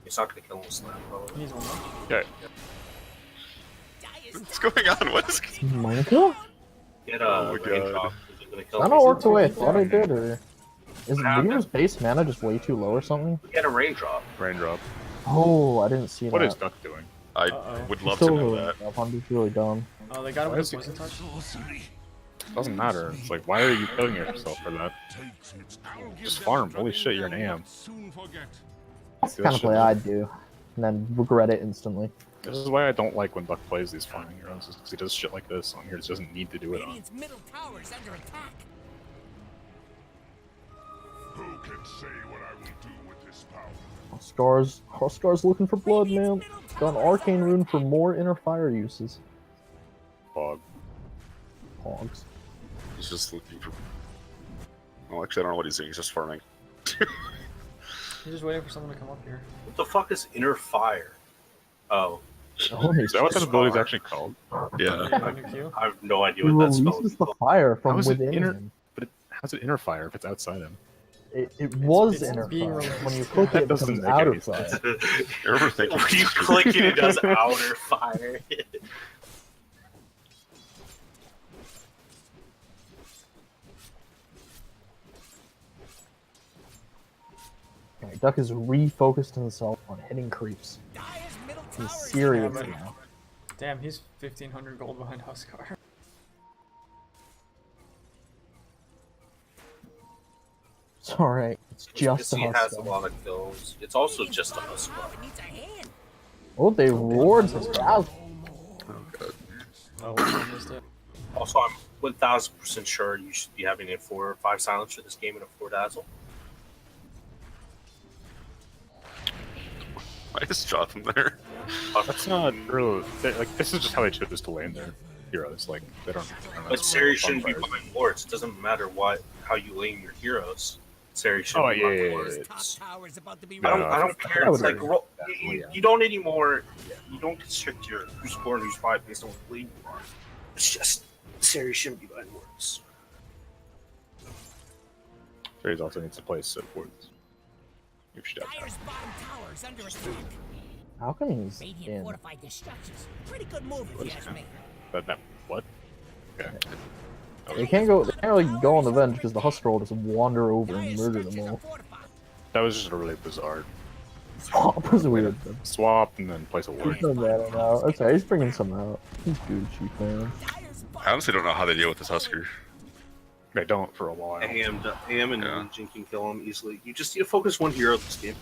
It's not gonna kill him with slam, probably. He's one more. Yeah, Dire's What's going on? What is? Minecraft? Get Oh my rain God. drop. Is it gonna kill That him? not work the way I thought it did, or is happened? Weaver's base mana just way too low or something? Get a raindrop. raindrop. Oh, I didn't see What that. is Duck doing? I Uh-oh. would He's love to still know really that. up. I'm just really dumb. Oh, they got him Why with is the he- poison touch. Doesn't matter. It's like, why are you killing yourself for that? Just farm. Holy shit, you're an AM. That's the kind of play I'd do, and then regret it instantly. This is why I don't like when Duck plays these farming heroes, is 'cause he does shit like this on here. He doesn't need to do it on. Radiant's middle tower is under attack. Who can say what I will do with this power? Scar's looking for blood, man. Got an arcane rune for more inner fire uses. Fog. Hogs. He's just looking for. Well, actually, I don't know what he's doing. He's just farming. He's just waiting for someone to come up here. What the fuck is inner fire? Oh, Oh, Is that what that ability is actually called? Yeah. Under Q. I have no idea He what that spell releases is. the fire How from is it within inner- him. But how's it inner fire if it's outside him? It was it's inner being fire. released. When you click That it, it doesn't becomes make outer any fire. sense. You're overthinking. When you click it, it does outer fire. Okay, Duck is refocused himself on hitting creeps. Dire's middle tower He's is serious under attack. now. Damn, he's 1500 gold behind Huskar. It's alright. It's just a he has a hustle. lot of kills. It's also just a hustle. Tower needs a hand. Oh, they roared his dazzle. Oh god. Oh, I missed it. Also, I'm 1000% sure you should be having a 4 or 5 silence for this game and a 4 dazzle. Why is Jotham there? That's not real. Like this is just how they chose to lane their heroes. Like they don't. But Cerys shouldn't be buying wards. It doesn't matter how you lane your heroes. Cerys shouldn't be buying wards. I don't care. It's like you don't anymore. You don't constrict your who's 4 and who's 5 based on what league you are. It's just Cerys shouldn't be buying wards. Cerys also needs to play set wards. If she does. Alchemy's Radiant in. fortified their structures. Pretty good move if you ask me. That what? Okay. They can't really go on the bench because the Husker will just wander over and murder them all. That was just a really bizarre Swap was weird. swap and then place a ward. He's no matter now. Okay, he's bringing some out. He's Gucci, man. I honestly don't know how they deal with this Husker. They don't for a while. AM and Legion can kill him easily. You just need to focus one hero this game.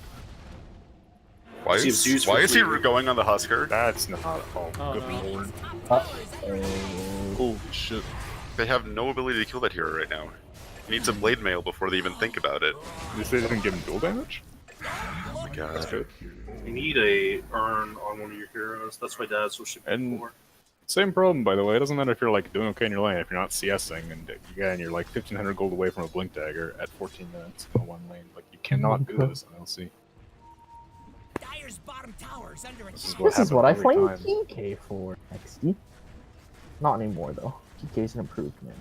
Why is he going on the Husker? That's not all Oh, good no. lord. Holy shit. They have no ability to kill that hero right now. He needs a blade mail before they even think about it. This didn't give him dual damage? Oh my god. That's good. You need a urn on one of your heroes. That's my dad's switched it And- before. Same problem, by the way. It doesn't matter if you're like doing okay in your lane. If you're not CSing and you're like 1,500 gold away from a blink dagger at 14 minutes in one lane, like you cannot do this in LC. Dyer's bottom tower is under This is attack. what This is what I happens every flame time. TK for. XD. Not anymore though. TK's an improved man.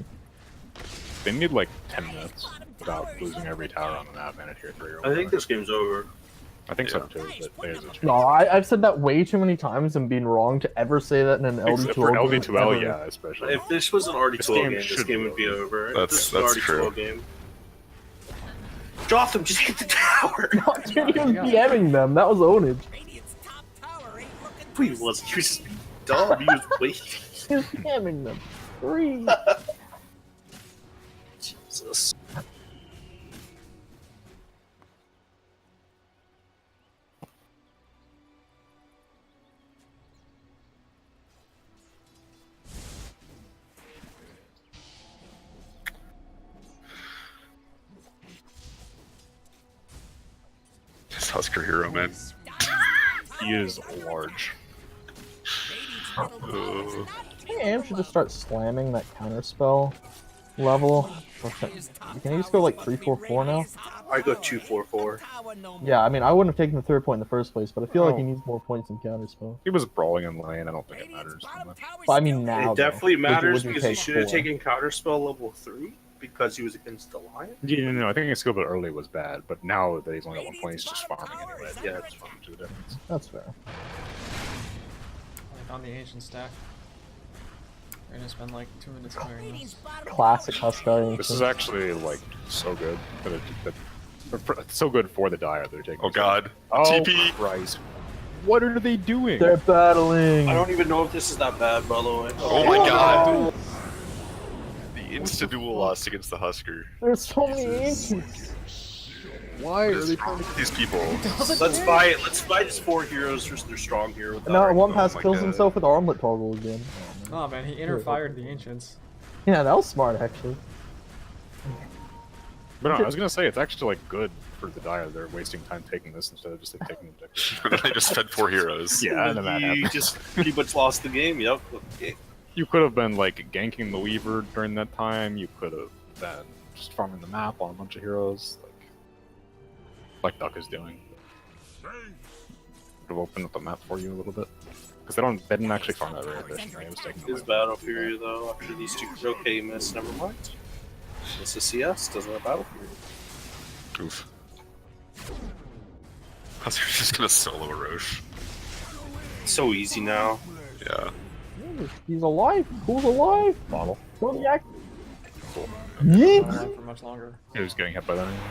They need like 10 minutes without losing every tower on the map and a tier 3 or I whatever. think this game's over. I think so too, but there's a chance. No, I've said that way too many times and been wrong to ever say that in an LD2L For game LD2L, ever. yeah, especially. If this was an This RD12 game game, this should game be would be over. If That's- this was an that's RD12 true. game. Jotham, just hit the tower! No, dude, he was DMing them. That was ownage. Radiant's top tower ain't looking He was just being dumb. He was waiting. He was DMing them. Three. Jesus. This Husker hero, man. He is large. Hey, Am should just start slamming that counterspell level. Can he just go like 3-4-4 now? I go 2-4-4. Yeah, I mean, I wouldn't have taken the 3rd point in the first place, but I feel like he Oh. needs more points in counterspell. He was brawling in lane, I don't think it matters too much. But I mean now, It definitely though. matters Would you because he take should have 4? taken Counterspell level 3 because he was against the Lion. Yeah, no, I think his skill build early was bad, but now that he's only got 1 point, he's just farming anyway. Yeah, it's fine to the difference. That's fair. Like on the ancient stack. We're gonna spend like 2 minutes clearing this. Classic Husker. This is actually like so good. It's so good for the Dire they're taking. Oh god. Oh TP! Christ! What are they doing? They're battling. I don't even know if this is that bad, by the way. Oh my god. The insta-duel loss against the Husker. There's so many ancients. Why What is wrong with these people? Let's buy just 4 heroes versus their strong hero. With No, one pass my kills God. himself with armlet toggle again. Oh man, he interfired the ancients. Yeah, that was smart actually. But no, I was gonna say it's actually like good for the Dire. They're wasting time taking this instead of just like, taking objectives. They just fed 4 heroes. Yeah, and then that You happened. just pretty much lost the game. Yep. Okay. You could have been like ganking the Weaver during that time. You could have been just farming the map on a bunch of heroes, like Duck is doing. Would have opened up the map for you a little bit because they didn't actually farm that very efficiently. It was taking His battle period, though, after these 2. Okay, miss. Never mind. It's a CS. Doesn't have battle period. Oof. Husker's just gonna solo a Roche. So easy now. Yeah. He's alive. Who's alive? Model. Go the act. Cool. Yeet. Not around for much longer. He was getting hit by that anyways.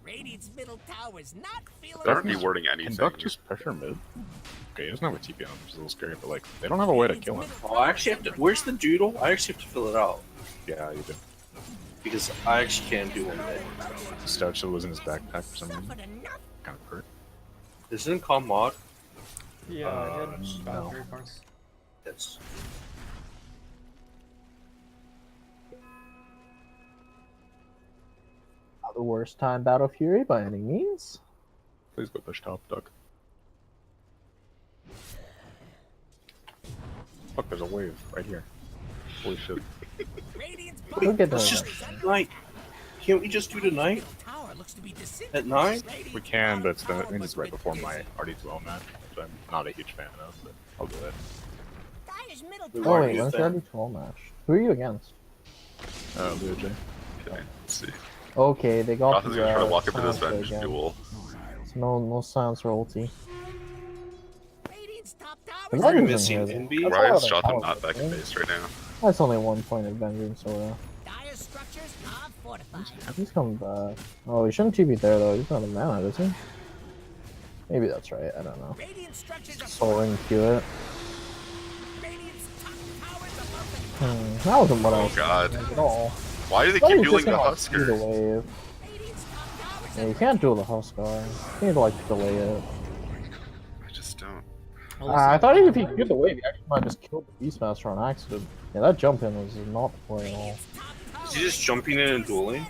Radiant's middle tower's not feeling They aren't rewarding Can anything. Duck just pressure mid? Okay, he doesn't have a TP on him, which is a little scary, but like, they don't have a way to kill him. Oh, I actually have to. Where's the doodle? I actually have to fill it out Yeah, you do. because I actually can't do one day. Stout still was in his backpack for some reason. suffered enough. Kind of hurt. Isn't it called mod? Yeah, he had no. battle period parts. Yes. the worst time Battle Fury by any means. Please go push top, Duck. Fuck, there's a wave right here. Holy shit. Radiant's We'll get Let's there. just tonight. Can't we just do tonight tower looks to be at 9? We can, but I think it's right before my LD2L match, which I'm not a huge fan of, but I'll do it. Dyer's middle Wait, Oh why wait, do you when's the think? LD2L match? Who are you against? Leoj. Okay, let's see. Okay, they got Gotham's gonna try to walk up to this silencer bench again. duel. So no silencer ulti. Radiant's top tower The is Ryan's Are you in missing here. Envy? That's Why a lot is of Jotham power, not back in right? base right now? That's only 1 point of vengeance, so Dyer's structures are fortified. he's coming back. Oh, he shouldn't TP there though. He's not a mana, is he? Maybe that's right. I don't know. Radiant structures are Soul Ring Q it. Radiant's top tower is above the That wasn't what I Oh was god. thinking at all. Why do they I thought he keep was dueling just the gonna, like, Husker? do the wave. Radiant's top tower is Yeah, you can't duel the Huskar. You need to like delay it. I just don't. I thought if he could get the wave, he actually might just kill the Beastmaster on accident. Yeah, that jump in was not the play at all. Is he just jumping in and dueling?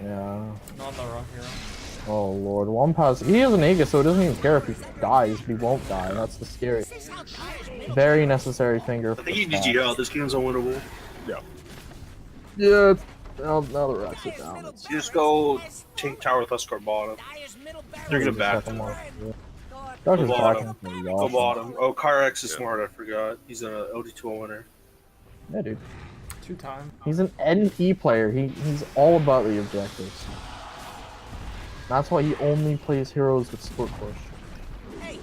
Yeah. Not the rock hero. Oh lord, Wampaz. He is an Aegis, so it doesn't even care if he dies. He won't die. That's the scary. This is how Dyer's middle Very necessary finger. I think he GG out. This game's unwinnable. Yeah. Now the racks it down. It's You just go take tower with Huskar bottom. Dyer's middle They're gonna the back. second one. Go Doctor's bottom. backing for the Go awesome. bottom. Oh, Kyrix is Yeah. smart. I forgot. He's an LD2L winner. Yeah, dude. 2-time. He's an NP player. He's all about the objectives. That's why he only plays heroes with split push. Hey,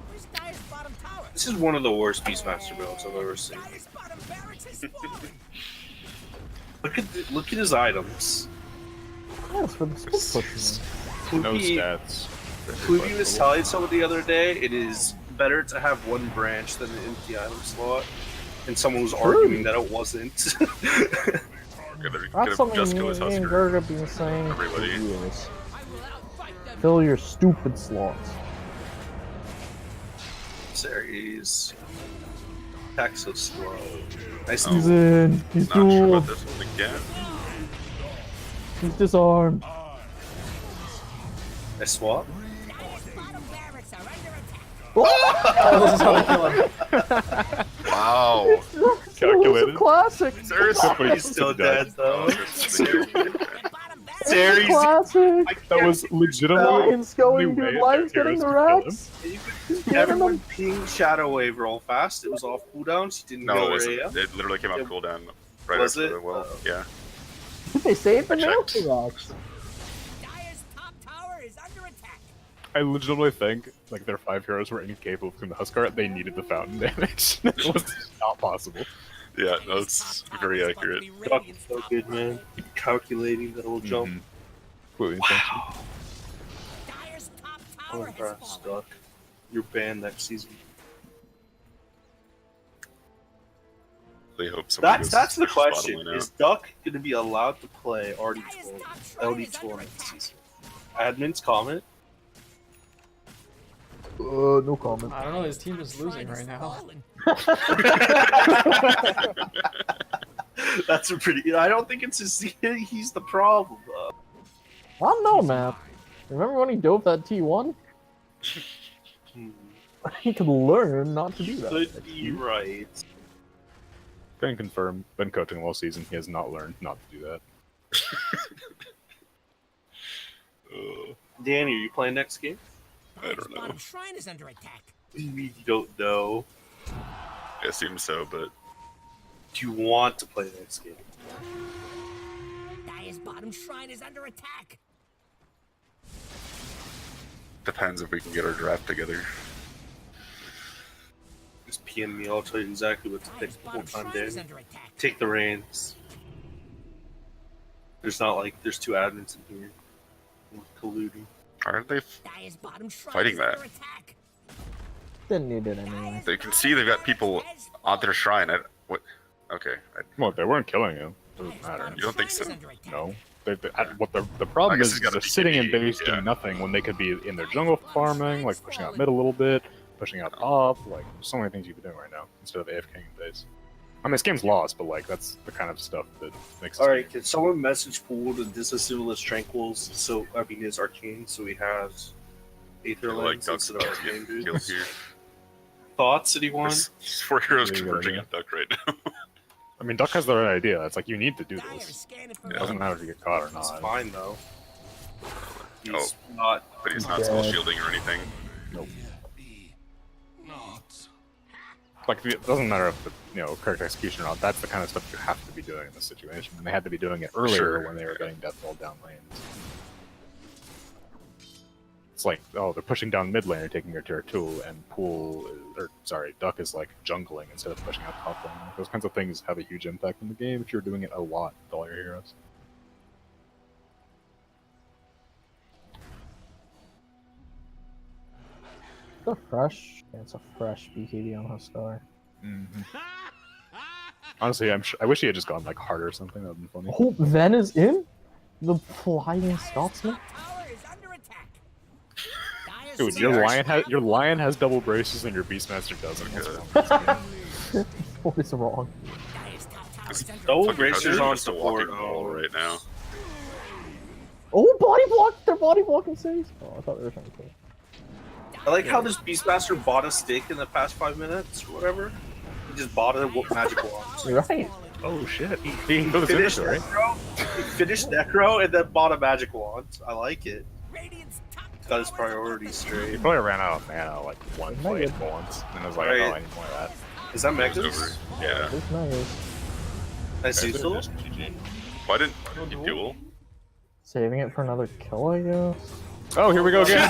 where's Dyer's bottom tower? This is one of the worst Beastmaster builds I've ever seen. Dyer's bottom barracks is falling. Look at his items. Yeah, it's for the split push. No Klubi stats. was telling someone the other day it is better to have one branch than an empty item slot, and someone was arguing that it wasn't. That's something just me, kill his me and Husker. Gerg have been saying for Everybody. years. Fill your stupid slots. Cerys. Attack so slow. Nice. He's in. He's Not sure dual. about this one again. He's disarmed. I swap. Dyer's bottom barracks are under attack. This is how they kill him. Wow. Calculated. Classic. Seriously. He's still dead though. Their bottom barracks Cerys. Classic. That was legitimately Lion's going, way dude. if Lion's their getting the heroes could racks. Everyone ping Shadow Wave real fast. It was off cooldowns. He didn't No, it go wasn't. AM. It literally came off Yeah. cooldown right Was after it? the well. Yeah. They saved the I nail checked. rocks. Dyer's top tower is under attack. I legitimately think like their 5 heroes were incapable of killing the Huskar. They needed the fountain damage. It was not possible. Yeah, no, it's very accurate. Duck is so good, man. Calculating that little jump. Mhm. Completely intentional. Wow. Dyer's top I'm tower has impressed, fallen. Duck. You're banned next season. They hope someone That's the goes bottom question. lane out. Is Duck going to be allowed to play Dyer's RD12, top shrine is LD12 under next attack. season? Admin's comment. No comment. I don't know, his team is losing Shrine right is now. fallen. That's a pretty. I don't think it's his. He's the problem. I don't know, man. Remember when he dove that T1? Hmm. He could learn not to do that. Could be right. Can confirm. Been coaching all season. He has not learned not to do that. Danny, are you playing next game? I Dyer's don't know. bottom shrine is under attack. You don't know. I assume so, but Do you want to play next game? Dyer's bottom shrine is under attack. depends if we can get our draft together. Just PM me. I'll tell you exactly what to pick Dyer's the whole bottom time, shrine is Danny. under attack. Take the reins. There's not like there's 2 admins in here. We're colluding. Aren't they? Dyer's bottom shrine Fighting is that. under attack. Didn't need it anyway. Dyer's They can bottom see they've got barracks people has on their fallen. shrine. What? Okay. Well, they weren't killing him. Doesn't Dyer's matter. bottom You don't think shrine so? is under attack. No. What the problem I guess is he's gotta they're be sitting in PvE, base yeah. doing nothing when they could be in their jungle farming, like pushing out mid a little bit, pushing out top, like so many things you could be doing right now instead of AFKing in base. I mean, this game's lost, but like that's the kind of stuff that makes. All right, can someone message Pool to disassemble his tranquils? So I mean, his arcane, so he has Aether Like Lens Duck's instead of about to arcane get killed boots. here. Thoughts, anyone? There's 4 heroes There you go, converging yeah. on Duck right now. I mean, Duck has the right idea. It's like you need to do Dire is this. scanning for It doesn't matter if you get caught or It's not. fine though. He's Oh. not. But he's not spell Dead. shielding or anything. Like it doesn't matter if the correct execution or not. That's the kind of stuff you have to be doing in this situation, and they had to be doing it earlier Sure. when they were getting death roll down lanes. It's like, oh, they're pushing down mid lane and taking your tier 2, and Duck is like jungling instead of pushing out top lane. Those kinds of things have a huge impact in the game if you're doing it a lot with all your heroes. It's a fresh. Yeah, it's a fresh BKB on Huskar. Honestly, I wish he had just gone like harder or something. That would be funny. Oh, Ven is in. The Flying Scotsman. Tower is under attack. Dire's Dude, your lion has double braces and your beastmaster doesn't. What's wrong with this game? What is wrong? Dire's top tower is under Double Fucking bracers Huskers are on just a walking support. wall right now. Oh, body block! They're body blocking Cerys. Oh, I thought they were trying to kill. I like how this Beastmaster bought a stick in the past 5 minutes or whatever. He just bought a magic wand. You're right. Oh shit! He Finished right? Necro, he finished Necro and then bought a magic wand. I like it. Radiant's top Got his tower priorities He straight. probably ran out of mana like one It play might once, and I was like, Right. oh, I need more of that. Is that It's Megas? over. Yeah. This nice. Nice That's Cecil? just GG. Why didn't he duel? Saving it for another kill, I guess. Oh, here we go again.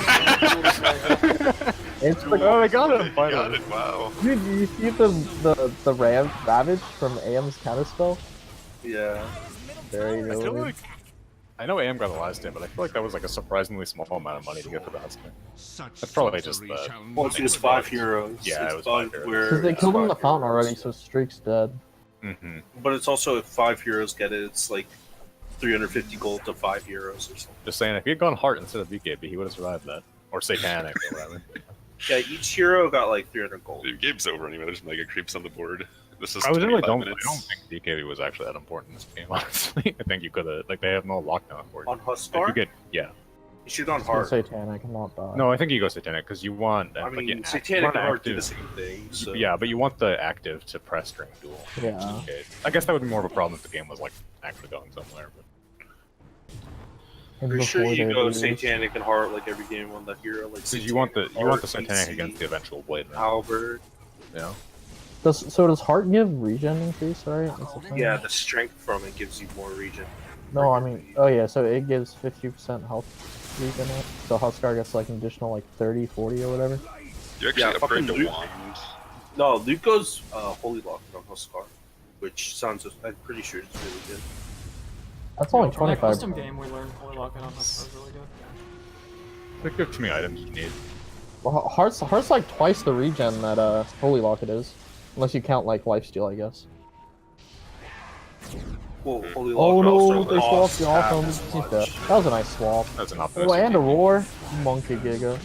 It's the Oh, they got him! Got Finally. it, wow. Dude, do you see the Ravage from AM's counterspell? Yeah. Very I feel good. like I know AM got the last hit, but I feel like that was like a surprisingly small amount of money to get for the Husker. That's probably just the. Well, it's just 5 heroes. Yeah, It's it was fun 5 heroes. where Because they it's killed him in 5 the fountain heroes. already, so Streak's dead. Mm-hmm. But it's also if 5 heroes get it, it's like 350 gold to 5 heroes or something. Just saying, if he had gone Heart instead of BKB, he would have survived that, or Satanic or whatever. Yeah, each hero got like 300 gold. The game's over anyway. There's mega creeps on the board. This is I really 25 don't. minutes. I don't think BKB was actually that important in this game. Honestly, I think you could have. Like, they have no lockdown for it. On If Huskar? you get, yeah. You should on It's Heart. Satanic, not that. No, I think you go Satanic because you want. I like, mean, you Satanic want and Heart do the active- same thing. So. Yeah, but you want the active to press during duel. Yeah. Okay. I guess that would be more of a problem if the game was like actually going somewhere. But And Pretty sure before you they go lose. Satanic and Heart like every game on the hero. Like because you want the Heart, Satanic AC, against the eventual Blade. Man. Halberd. Yeah. Does Heart give regen increase, right? That's the thing? Yeah, the strength from it gives you more regen. No, I mean, oh yeah, so it gives 50% health regen. So Huskar gets like an additional like 30, 40 or whatever. You actually Yeah, upgrade fucking to Luke. wand. No, Luke goes Holy Lock on Huskar, which sounds, I'm pretty sure it's really good. That's only For that 25. custom game, we learned Holy Lock on Huskar is really good. They give too many items you need. Well, Heart's like twice the regen that Holy Lock it is. Unless you count like lifesteal, I guess. Well, Holy Lock Oh no, also they swapped costs the half awesome. as He's much. dead. That was a nice swap. That's enough. Oh, and a roar. Monkey Giga.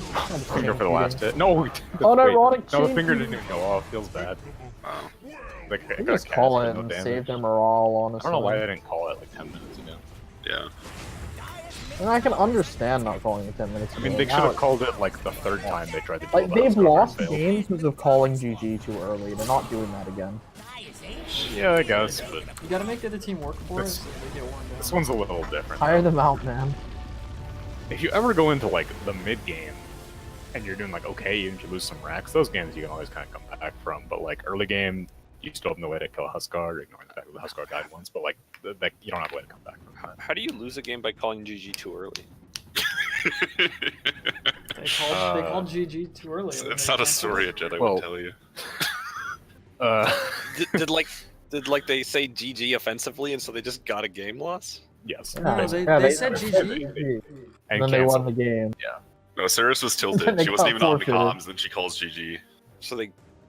Finger for the last hit. No. Oh, no, wait. ironic No, the chain. finger didn't even go off. Feels bad. Wow. Like, They it got just cast, call but it no and damage. save their morale, I honestly. don't know why they didn't call it like 10 minutes ago. Yeah. And I can understand not calling it 10 minutes I mean, ago. they should Now have called it like the third time they tried to do Like, that. they've Huskar lost failed. games because of calling GG too early. They're not doing that again. Yeah, I guess, but You gotta make the other team work for it This- so they get worn down. this one's a little different. Hire them out, man. If you ever go into like the mid game and you're doing like okay, you lose some racks, those games you can always kind of come back from. But like early game, you still have no way to kill a Huskar, ignoring the fact that the Huskar died once. But like, you don't have a way to come back from that. How do you lose a game by calling GG too early? They called GG too early. and It's they not a canceled story it. a Jedi Well- would tell you. Did they say GG offensively and so they just got a game loss? Yes. No, basically. they said GG. And And then they won canceled. the game. No, Cerys was Then tilted. they She wasn't got even on the forfeited. comms, then she calls GG. So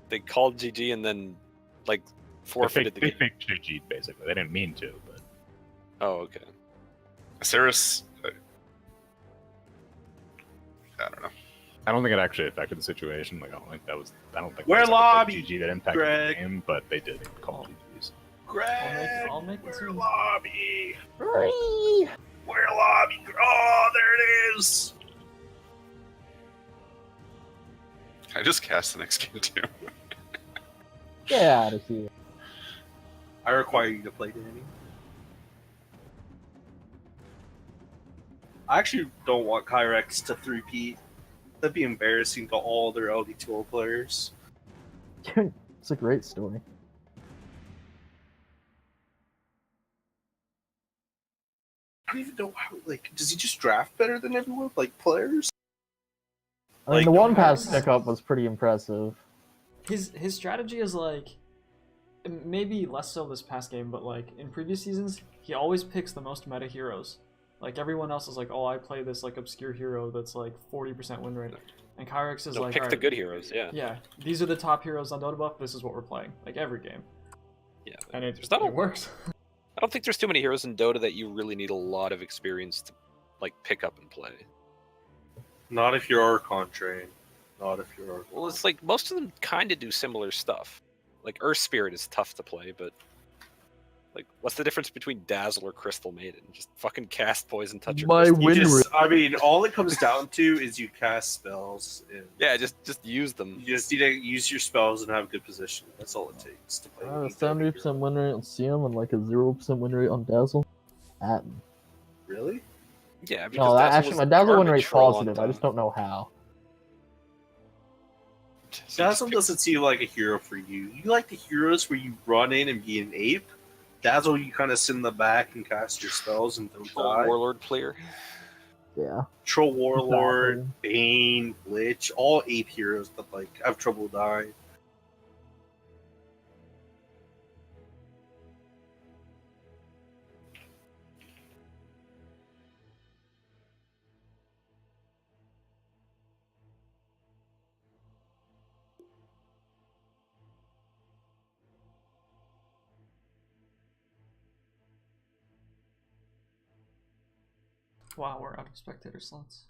they called GG and then like They forfeited faked, the they game. faked GG basically. They didn't mean to, but Oh, okay. Cerys, I don't know. I don't think it actually affected the situation. Like I don't think that was. I don't think Where there was anything lobby, GG that impacted Greg? the game, but they did call GG. Greg, I'll make it we're soon. lobby. Free! We're lobby. Oh, there it is. I just cast the next game too. Get out of here. I require you to play, Danny. I actually don't want Kyrix to 3-peat. That'd be embarrassing to all their LD2L players. It's a great story. I don't even know how, like, does he just draft better than everyone? Like, players? I mean, Like, the one pass Kyrix- pickup was pretty impressive. His strategy is like, maybe less so this past game, but like in previous seasons, he always picks the most meta heroes. Like everyone else is like, oh, I play this like obscure hero that's like 40% win rate, and Kyrix is No, like, pick the "Alright, good heroes. Yeah. yeah, these are the top heroes on Dota buff. This is what we're playing, like every game, Yeah. and it There's not a- it works." I don't think there's too many heroes in Dota that you really need a lot of experience to like pick up and play. Not if you're Archon trained. Not if you're Archon. Well, it's like most of them kind of do similar stuff. Like Earth Spirit is tough to play, but like, what's the difference between Dazzle or Crystal Maiden? Just fucking cast poison, touch your My crystal. You win just, rate. I mean, all it comes down to is you cast spells. And Yeah, just use them. you just need to use your spells and have good position. That's all it takes to play. I have a any Dota 70% hero. win rate on CM and like a 0% win rate on Dazzle. At me. Really? Yeah, because No, that Dazzle actually was my Dazzle win garbage rate's for a long positive. I just time. don't know how. So Dazzle just doesn't seem like a hero for you. You like the heroes where you run in and be an ape. Dazzle, you kind of sit in the back and cast your spells and don't pick a die. Warlord player. Yeah. Troll Warlord, Exactly. Bane, Lich, all ape heroes that like have trouble dying. Wow, we're out of spectator slots.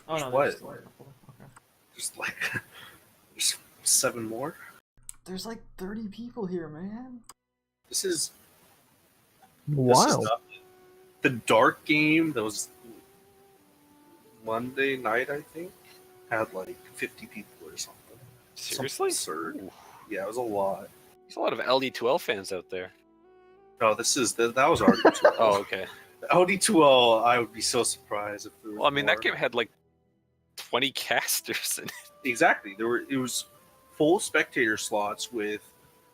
Oh no, What? there's still a couple. Okay. Just like there's 7 more. There's like 30 people here, man. This is Wow. the dark game that was Monday night, I think, had like 50 people or something. Seriously? Something absurd. Ooh. Yeah, it was a lot. There's a lot of LD2L fans out there. No, that was RD2L. Oh, okay. LD2L, I would be so surprised if there was Well, I mean, that more. game had like 20 casters in it. Exactly. It was full spectator slots with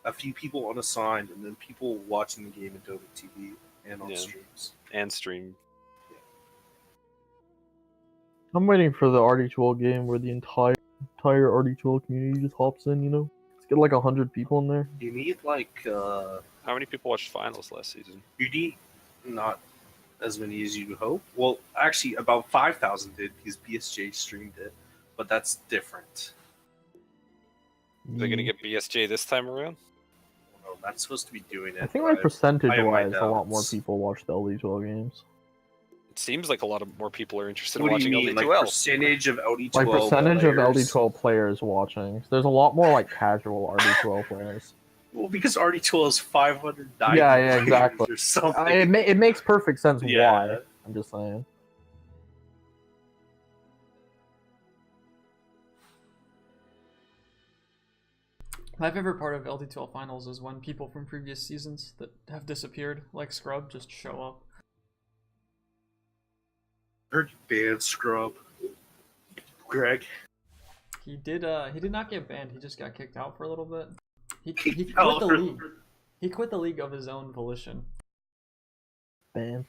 a few people unassigned and then people watching the game in Dota TV and on Yeah. streams. And stream. I'm waiting for the RD2L game where the entire RD2L community just hops in, you know? Let's get like 100 people in there. You need like How many people watched finals last season? you need not as many as you hope. Well, actually, about 5,000 did because BSJ streamed it, but that's different. Are they going to get BSJ this time around? Well, that's supposed to be doing it. I think but like percentage I have my wise, a lot more doubts. people watch the LD2L games. It seems like a lot of more people are interested What in do you watching mean? LD2L. Like percentage of LD2L Like percentage of players? LD2L players watching. There's a lot more like casual RD2L players. Well, because RD2L is 590 Yeah, exactly. or something. It makes perfect sense Yeah. why. I'm just saying. My favorite part of LD2L finals is when people from previous seasons that have disappeared, like Scrub, just show up. Heard you banned Scrub. Greg. He did not get banned. He just got kicked out for a little bit. He Kicked quit out the for- league. He quit the league of his own volition. Bam.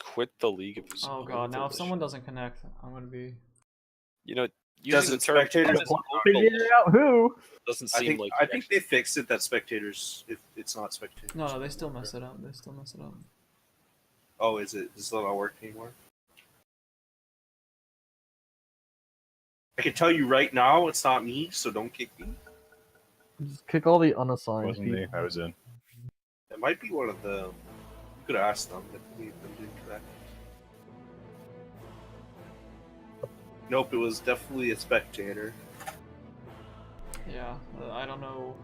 Quit the league of his Oh own god, now if volition. someone doesn't connect, I'm gonna be. You know, using Doesn't the term spectators doesn't block Figure out who. seem like I think they fixed it that spectators, if it's not spectators. No, they still mess it up. They still mess it up. Oh, is it? Does it not work anymore? I can tell you right now, it's not me, so don't kick me. Just kick all the It unassigned wasn't me. people. I was in. It might be one of them. You could ask them if any of them did correct. Nope, it was definitely a spectator. Yeah, I don't know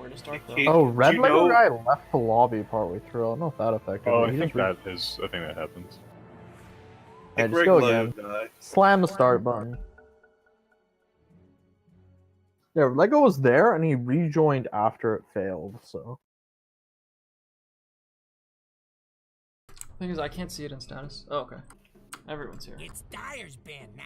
Where to start though? It- Oh, do Red you Lego know- guy left the lobby partway through. I don't know if that affected Oh, it. I He think just re- that is a thing that happens. Alright, just Greg go Lowe again. guy. Slam the start button. Yeah, Lego was there and he rejoined after it failed, so. Thing is, I can't see it in status. Oh, okay. Everyone's here. It's Dyer's band now.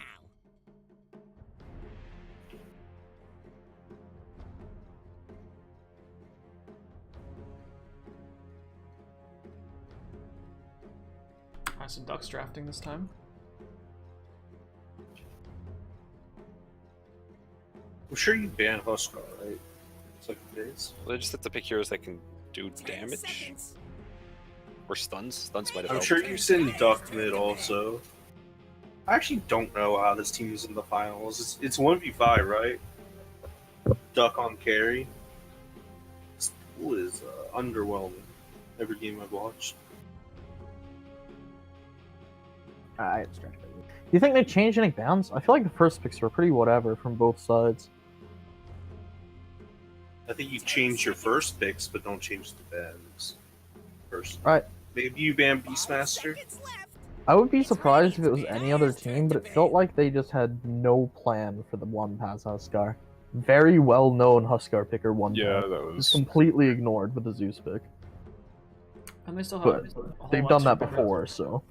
Nice some ducks drafting this time. I'm sure you ban Huskar, right? It's like it is. Well, they just have to pick heroes that can do 10 damage seconds. or stuns. Stuns might have I'm helped. sure you send Duck mid also. I actually don't know how this team is in the finals. It's 1v5, right? Duck on carry. This pool is underwhelming. Every game I've watched. Do you think they changed any bounds? I feel like the first picks were pretty whatever from both sides. I think you change your first picks, but don't change the bans. First. Right. Maybe you ban 5 Beastmaster. seconds left. I would be surprised if it was any other team, but it felt like they just had no plan for the one pass Huskar. Very well known Huskar picker one Yeah, pass. that Just was. completely ignored with the Zeus pick. And they still have But a whole they've lot done to that figure out. before, so.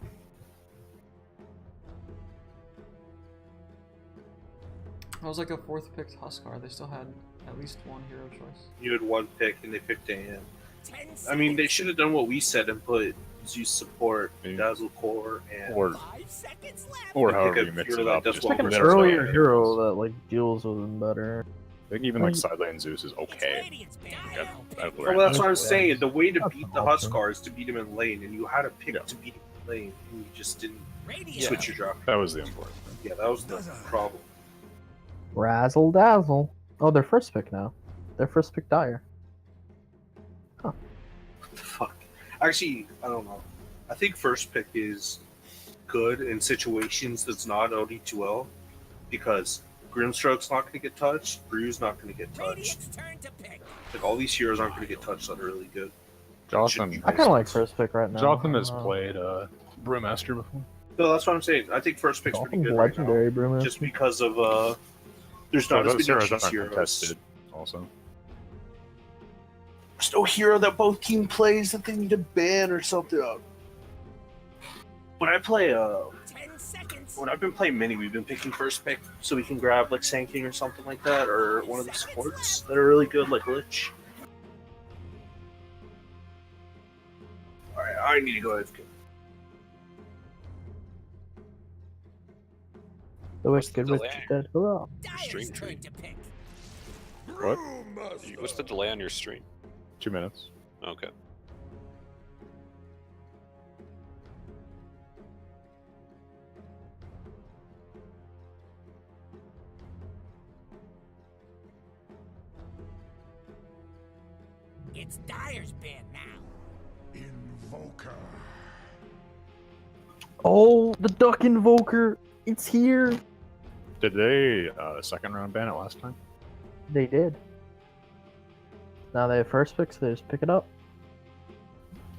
I was like a fourth picked Huskar. They still had at least one hero choice. You had one pick and they picked AM. 10 I mean, they seconds. should have done what we said and put Zeus support, Maybe. Dazzle Core, and Or 5 seconds left. or pick however a you mix hero it that up. does Just well Pick an with literally earlier all hero heroes. that like deals with them better. I think even like side lane Zeus is It's okay. Radiant's band Yeah, now. I would Oh, well, that's what I'm Yeah. saying. The way to That's beat an the option. Huskar is to beat him in lane, and you had to pick Yeah. to beat him in lane, and you just didn't Radiant. switch your drop. That was the important thing. Yeah, that was the problem. Razzle dazzle. Oh, their first pick now. Their first pick Dyer. What the fuck? Actually, I don't know. I think first pick is good in situations that's not LD2L because Grimstroke's not going to get touched, Brew's not going to get touched. Radiant's turn to pick. Like all these heroes aren't going to get touched that are really good. Jonathan, I kind of like first pick right now. Jonathan has Uh, played Brewmaster before. No, that's what I'm saying. I think first pick's pretty Jonathan's good right now, legendary Brewmaster. just because of there's So not as those many heroes cheese aren't heroes. contested. Also, There's no hero that both team plays that they need to ban or something. When I play 10 seconds. when I've been playing mini, we've been picking first pick so we can grab like Sand King or something like that, or one of the supports that are really good, like Lich. Alright, I need to go AFK. The What's the wicked rich delay? dead. Hurrah. Dyer's Stream turn tree. to pick. what? What's the delay on your stream? 2 minutes. Okay. It's Dyer's band now. Invoker. Oh, the Duck Invoker. It's here. Did they second round ban it last time? They did. Now they have first pick, so they just pick it up.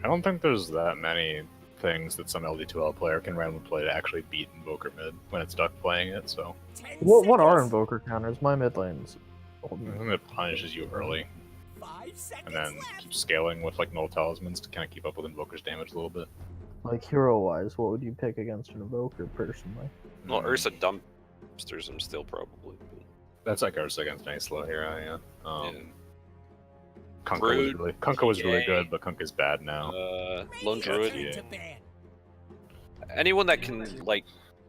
I don't think there's that many things that some LD2L player can randomly play to actually beat Invoker mid when it's Duck playing it, so 10 What are seconds. Invoker counters? My mid lane's I think it punishes you early 5 seconds and then left. keep scaling with like null talismans to kind of keep up with Invoker's damage a little bit. like hero wise. What would you pick against an Invoker personally? Well, Mm, Ursa dumpsters him still probably. But That's like Ursa against any slow hero, yeah. Yeah. Kunkka was really Yay. good, but Kunkka's bad now. Lone Radiant's Druid. turn yeah. to ban. Anyone that can like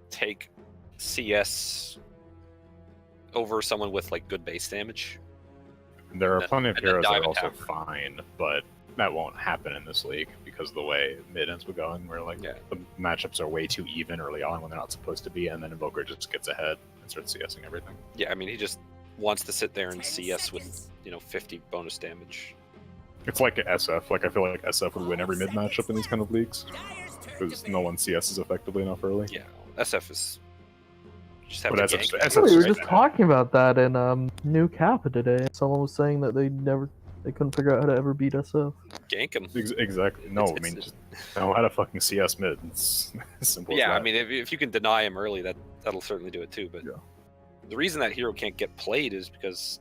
take CS over someone with like good base damage. There are and plenty of and then heroes that dive are also attack. fine, but that won't happen in this league because of the way mid ends were going, where like Yeah. the matchups are way too even early on when they're not supposed to be, and then Invoker just gets ahead and starts CSing everything. Yeah, I mean he just wants to sit there and 10 CS with seconds. 50 bonus damage. It's like SF. Like I feel like SF would win every mid matchup in these kind of leagues Dyer's turn because to no ban. one CSs effectively enough early. Yeah, SF is just have But to SF gank. SF we were right just now. talking about that in New Kappa today. Someone was saying that they They couldn't figure out how to ever beat SF. Gank him. Exactly. No, I mean, just know how to fucking CS mid. It's as simple as Yeah, that. I mean, if you can deny him early, that'll certainly do it too. But Yeah. the reason that hero can't get played is because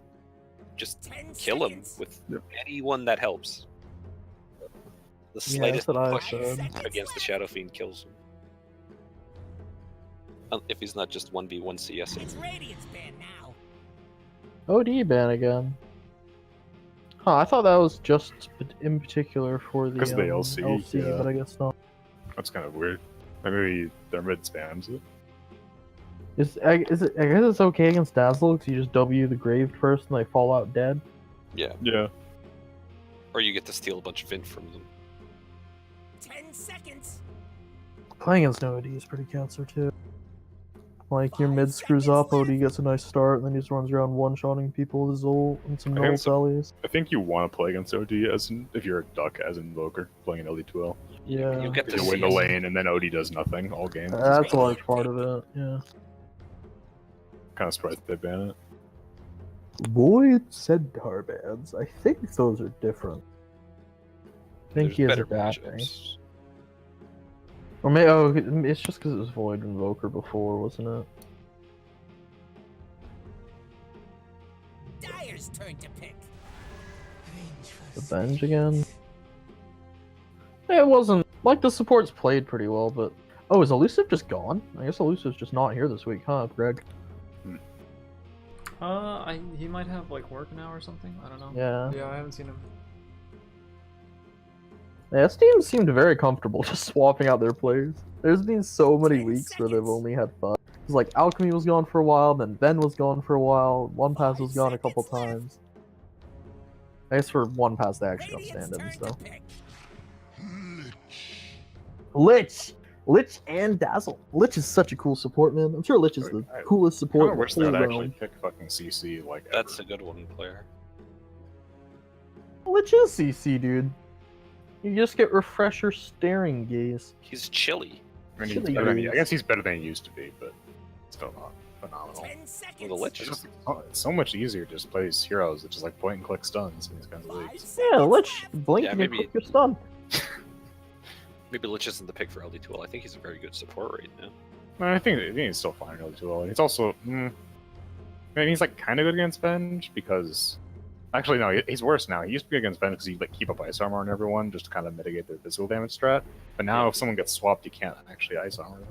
just 10 kill him seconds. with Yep. anyone that helps. The Yeah, slightest that's what I push said. against the Shadow Fiend kills him. If he's not just 1v1 CS. It's Radiant's ban now. OD ban again. Huh, I thought that was just in particular for the, 'Cause of the LC, yeah. but I guess not. That's kind of weird. Maybe their mid spams it. I guess it's okay against Dazzle because you just W the Graved first and they fall out dead. Yeah. Yeah. Or you get to steal a bunch of int from them. 10 seconds. Playing against no OD is pretty cancer too. Like your mid screws up, OD gets a nice start, and then he just runs around one-shotting people with his ult and some I think null it's a- sallies. I think you want to play against OD if you're a duck as Invoker playing an LD2L. Yeah, You get to You win see the it. lane and then OD does nothing all game. that's a large part of it. Yeah. Kind of surprised they ban it. Void Centaur bans. I think those are different. I think There's he has better adapting. matchups. Or maybe it's just because it was Void Invoker before, wasn't it? Dyer's turn to pick. Avenge again. It wasn't like the supports played pretty well, but is Elusive just gone? I guess Elusive's just not here this week, huh, Greg? He might have like work now or something. I don't know. Yeah. Yeah, I haven't seen him. Yeah, this team seemed very comfortable just swapping out their players. There's been so many 10 weeks where they've seconds. only had fun. It's like Alchemy was gone for a while, then Ben was gone for a while, One Pass was gone a couple times. I guess for One Pass they actually got Radiant's turn stand-ins to though. pick. Lich and Dazzle. Lich is such a cool support, man. I'm sure Lich is the I coolest I support in the wish they whole would actually realm. pick fucking CC like That's ever. a good one player. Lich is CC, dude. You just get refresher staring gaze. He's chilly. I mean, Chili I guess he's better than he used to be, but still not phenomenal. 10 Well, seconds. the Lich It's is just it's so much easier to just play these heroes that just like point and click stuns in these kinds of 5 leagues. seconds Yeah, Lich, left. blink Yeah, and you maybe- click your stun. maybe Lich isn't the pick for LD2L. I think he's a very good support right now. No, I think he's still fine really too well. He's also, I mean, he's like kind of good against Venge because, actually no, he's worse now. He used to be against Venge because he'd like keep up ice armor on everyone just to kind of mitigate their physical damage strat. But now Yeah. if someone gets swapped, you can't actually ice armor them.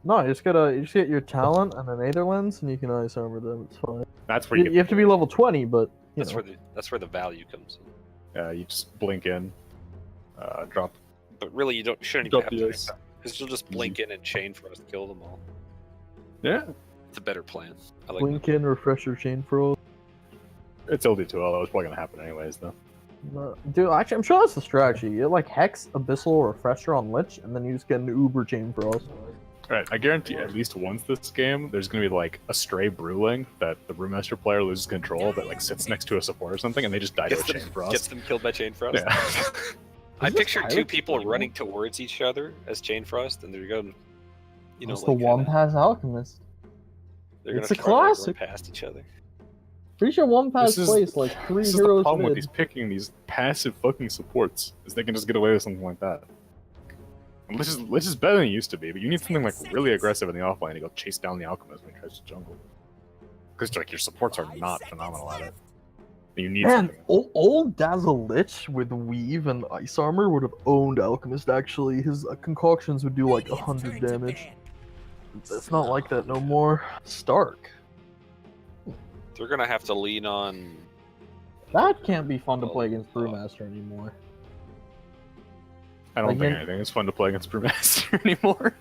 No, you just get your talent and an Aether Lens, and you can ice armor them. It's fine. That's where You have to be level 20, but you That's know. where the value comes in. you just blink in, drop. But really, you shouldn't even Drop have the to ice. because you'll just blink in and chain for us to kill them all. Yeah, It's a better plan. I like Blink in, refresher, chain froze. it's LD2L. That was probably gonna happen anyways though. Dude, actually, I'm sure that's the strategy. You like Hex, Abyssal, Refresher on Lich, and then you just get an Uber chain froze. Alright, I guarantee at least once this game, there's gonna be like a stray Brewling that the Brewmaster player loses control that like sits next to a support or something, and they just die to a chain frost. gets them killed by chain frost. Yeah. I Is this picture two Kyrix people playable? running towards each other as chain frost, and they're going, you know, It's like the One Pass Alchemist. they're it's gonna a try to run classic. past each other. Pretty sure One Pass This is- plays like 3 This is the heroes problem with mid. these picking these passive fucking supports, is they can just get away with something like that. And Lich is better than it used to be, but you need something like really aggressive in the offlane to go chase down the Alchemist when he tries to jungle. Because like your supports are 5 not seconds phenomenal at it. left. You need Man, something. old Dazzle Lich with Weave and Ice Armor would have owned Alchemist, actually. His concoctions would do like Radiant's 100 turn to damage. ban. It's not like that no more. Stark. They're gonna have to lean on. That can't be fun to play against Brewmaster anymore. I don't like, think in- anything is fun to play against Brewmaster anymore.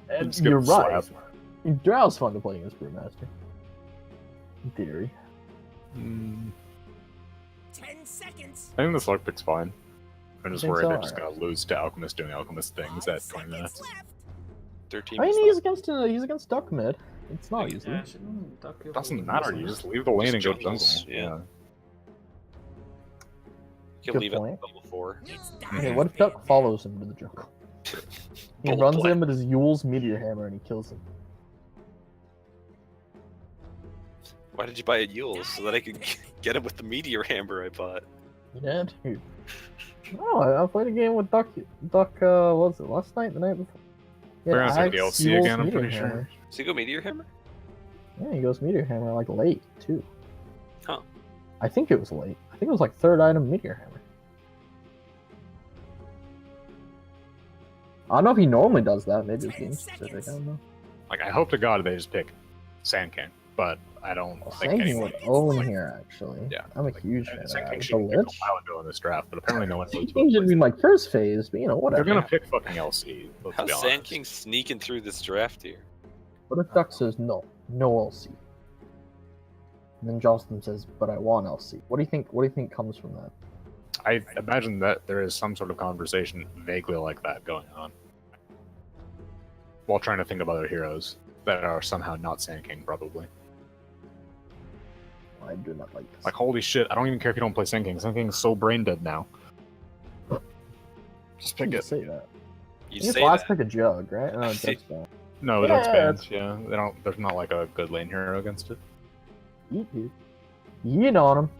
And Just get you're right. slapped. Drow's fun to play against Brewmaster. In theory. 10 seconds. I think this luck pick's fine. I'm just think worried so? they're just gonna lose to Alchemist doing Alchemist things 5 at 20 seconds minutes. left. Their team. I is mean, not- he's against Duck Mid. It's not easy. Yeah, shouldn't Duck be able to Doesn't win matter, this you one? just leave the lane Just and go jungles, jungle. yeah. You Good can leave it point. level 4. It's Okay, Dyer's what if ban Duck follows him to the jungle? He Bold runs play. in with his Yule's Meteor Hammer and he kills him. Why did you buy a Yule so that I could Get him with the meteor hammer I bought. Yeah, dude. Oh, I played a game with Duck. What was it last night? The night before? We're gonna say Axe, DLC Fuels, again, I'm Meteor pretty sure. Hammer. Does he go meteor hammer? Yeah, he goes Meteor Hammer like late too. Huh. I think it was late. I think it was like third item Meteor Hammer. I don't know if he normally does that. Maybe it's game specific. I don't know. Like, I hope to God they just pick Sand King, but I don't think Sand King anyone. would own here actually. Yeah, I'm a like, huge fan of Sand King that. should The pick a Lich? while ago in this draft, but apparently no one. Sand King should be like first phase, but you know, whatever. They're gonna pick fucking LC. Let's How's be Sand honest. King sneaking through this draft here? What if Duck says no LC? And then Jostin says, but I want LC. What do you think? What do you think comes from that? I imagine that there is some sort of conversation vaguely like that going on, while trying to think of other heroes that are somehow not Sand King, probably. I do not like this. Like, holy shit, I don't even care if you don't play Sand King. Sand King's so brain dead now. Just pick You it. say that. You I guess say last that. pick a Jug, right? No, Jug's bad. No, Yeah, that's banned. Yeah, they don't. There's not like a good lane hero against it. Yeet, dude. Yeet on him.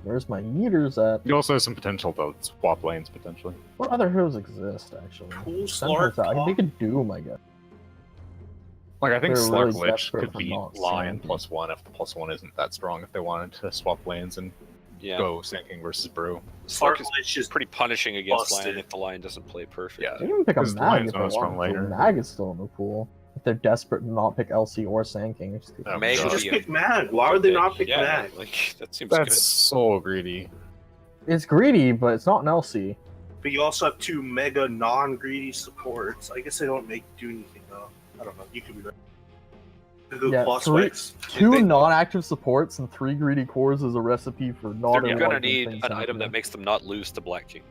Where's my yeeters at? You also have some potential to swap lanes potentially. What other heroes exist, actually? Cool Centaur's Slark. out. I can make a Doom, I guess. Like, I think They're Slark really Lich desperate could for beat not Lion Sand King. +1 if the +1 isn't that strong. If they wanted to swap lanes and Yeah. go Sand King versus Brew. Slark is Lich is pretty punishing against busted. Lion if the Lion doesn't play perfect. Yeah. I can even pick a Because Mag Lion's if I not a strong want to. laner. Mag is still in the pool. If they're desperate to not pick LC or Sand King, just Oh, Mag God. would just be pick a- Mag. Why would they not pick yeah, Mag? like that seems That's good. so greedy. it's greedy, but it's not an LC. But you also have two mega non-greedy supports. I guess they don't do anything though. I don't know. You could be right. The good Yeah, boss three- fights. Two They- non-active supports and 3 greedy cores is a recipe for not. They're a gonna lot of need things an item happening. that makes them not lose to Black King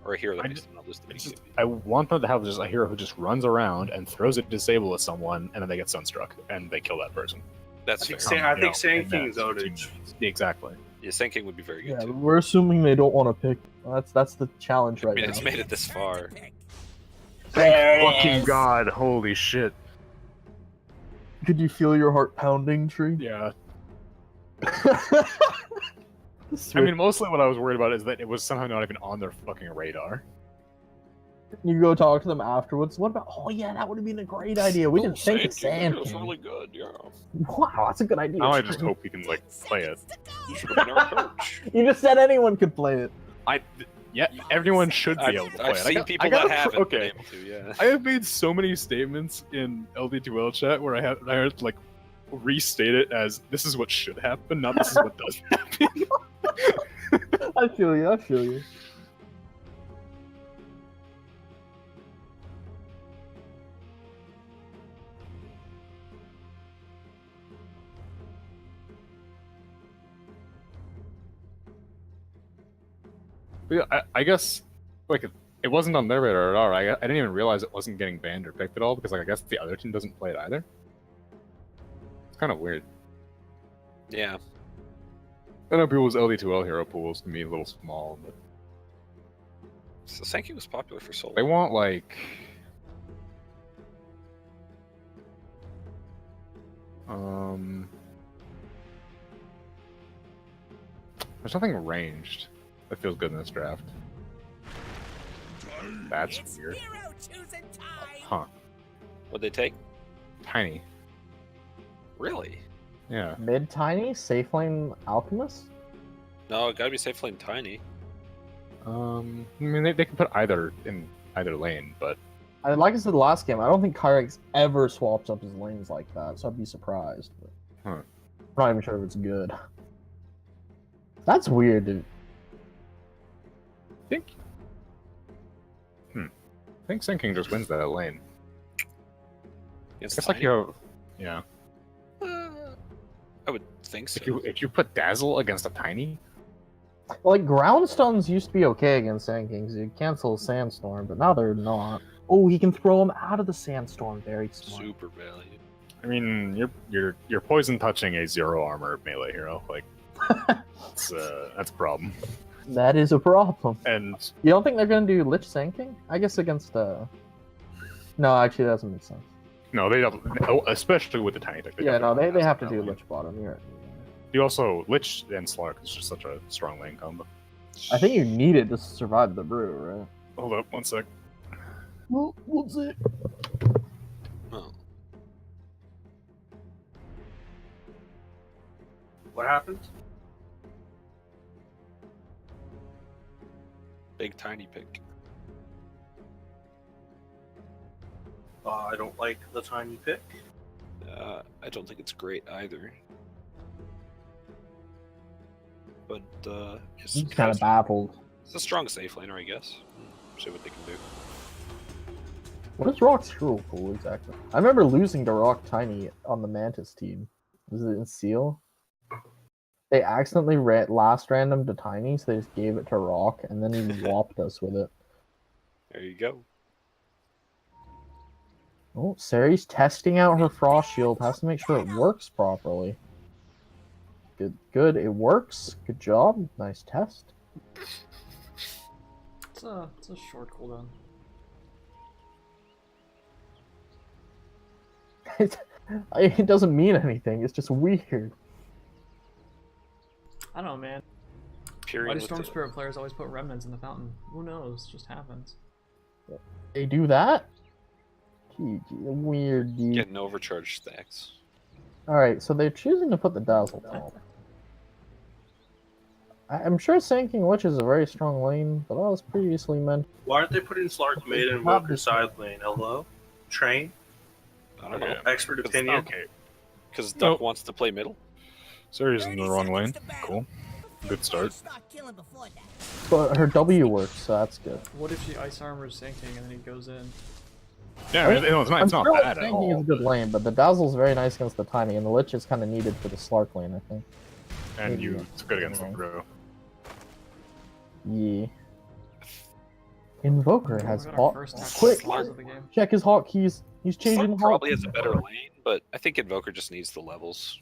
or a hero that I makes just- them not lose to It's BKB. just, I want them to have just a hero who just runs around and throws a disable at someone, and then they get sunstruck and they kill that person. That's I think fair. I You think know, Sand and King is that's outage. Exactly. Yeah, Sand King would be very good Yeah, too. we're assuming they don't want to pick. That's the challenge I right mean, now. it's made it this far. Fucking God! Holy shit! Could you feel your heart pounding, Tree? Yeah. I mean, mostly what I was worried about is that it was somehow not even on their fucking radar. You go talk to them afterwards. What about? Oh yeah, that would have been a great idea. We didn't think of Sand It's King. really good, yeah. Wow, that's a good idea. Now I just hope we can like play it. You should have been our coach. You just said anyone could play it. Yeah, everyone should be able to play I've it. seen people that haven't been able to, yeah. I have made so many statements in LD2L chat where I had to like restate it as this is what should happen, not this is what does happen. I feel you. I feel you. But yeah, I guess like it wasn't on their radar at all. I didn't even realize it wasn't getting banned or picked at all because like I guess the other team doesn't play it either. It's kind of weird. Yeah. I know people's LD2L hero pools can be a little small, but So Sand King was popular for so long. they want like there's nothing ranged that feels good in this draft. That's It's weird. hero choosing time. Huh. What'd they take? Tiny. Really? Yeah. Mid tiny safe lane alchemist. No, it gotta be safe lane tiny. I mean they can put either in either lane, but Like I said last game, I don't think Kyrix ever swaps up his lanes like that, so I'd be surprised. But Huh. I'm not even sure if it's good. That's weird, dude. I think Sand King just wins that lane. Against It's like tiny? you have, yeah. I would think so. If you put Dazzle against a Tiny, Like groundstones used to be okay against Sand Kings. You cancel a sandstorm, but now they're not. Oh, he can throw him out of the sandstorm. Very smart. Super value. I mean, you're poison touching a 0 armor melee hero. Like that's a problem. That is a problem. And You don't think they're gonna do Lich Sand King? I guess against No, actually, that doesn't make sense. no, they don't, especially with the Tiny deck. Yeah, no, they have to do Lich. Lich bottom. You're right. You also Lich and Slark is just such a strong lane combo. I think you need it to survive the brew, right? Hold up, one sec. Well, what's it? Oh. What happened? Big tiny pick. I don't like the tiny pick. I don't think it's great either. But He's kind of baffled. it's a strong safe laner, I guess. See what they can do. What is Rock's hero pool exactly? I remember losing to Rock Tiny on the Mantis team. Was it in Seal? They accidentally last random to Tiny, so they just gave it to Rock, and then he whopped us with it. There you go. Oh, Cerys testing out her Frost Shield. Has to make sure it works properly. Good, good. It works. Good job. Nice test. It's a short cooldown. It doesn't mean anything. It's just weird. I don't know, man. Period. Why do with Storm the- Spirit players always put remnants in the fountain? Who knows? It just happens. They do that? Gee, weird, dude. Getting overcharged stacks. Alright, so they're choosing to put the Dazzle top. I'm sure Sanking Witch is a very strong lane, but that was previously meant. Why aren't they putting Slark Maiden and Invoker side lane? Hello? Train? I don't know. Okay. Expert opinion? Okay. Because Duck Nope. wants to play middle. Cerys in the wrong lane. Cool. Good start. But her W works, so that's good. What if she ice armors Sanking and then he goes in? Yeah, I mean, it's not I'm sure bad at Sanking all. is a good lane, but the Dazzle's very nice against the Tiny, and the Lich is kind of needed for the Slark lane, I think. And it's good against the Bro. Yeah. Invoker has We got our hot. first tactical Quick, skills of the game. check his hotkeys. He's changing Slark the probably hotkeys. has a better lane, but I think Invoker just needs the levels.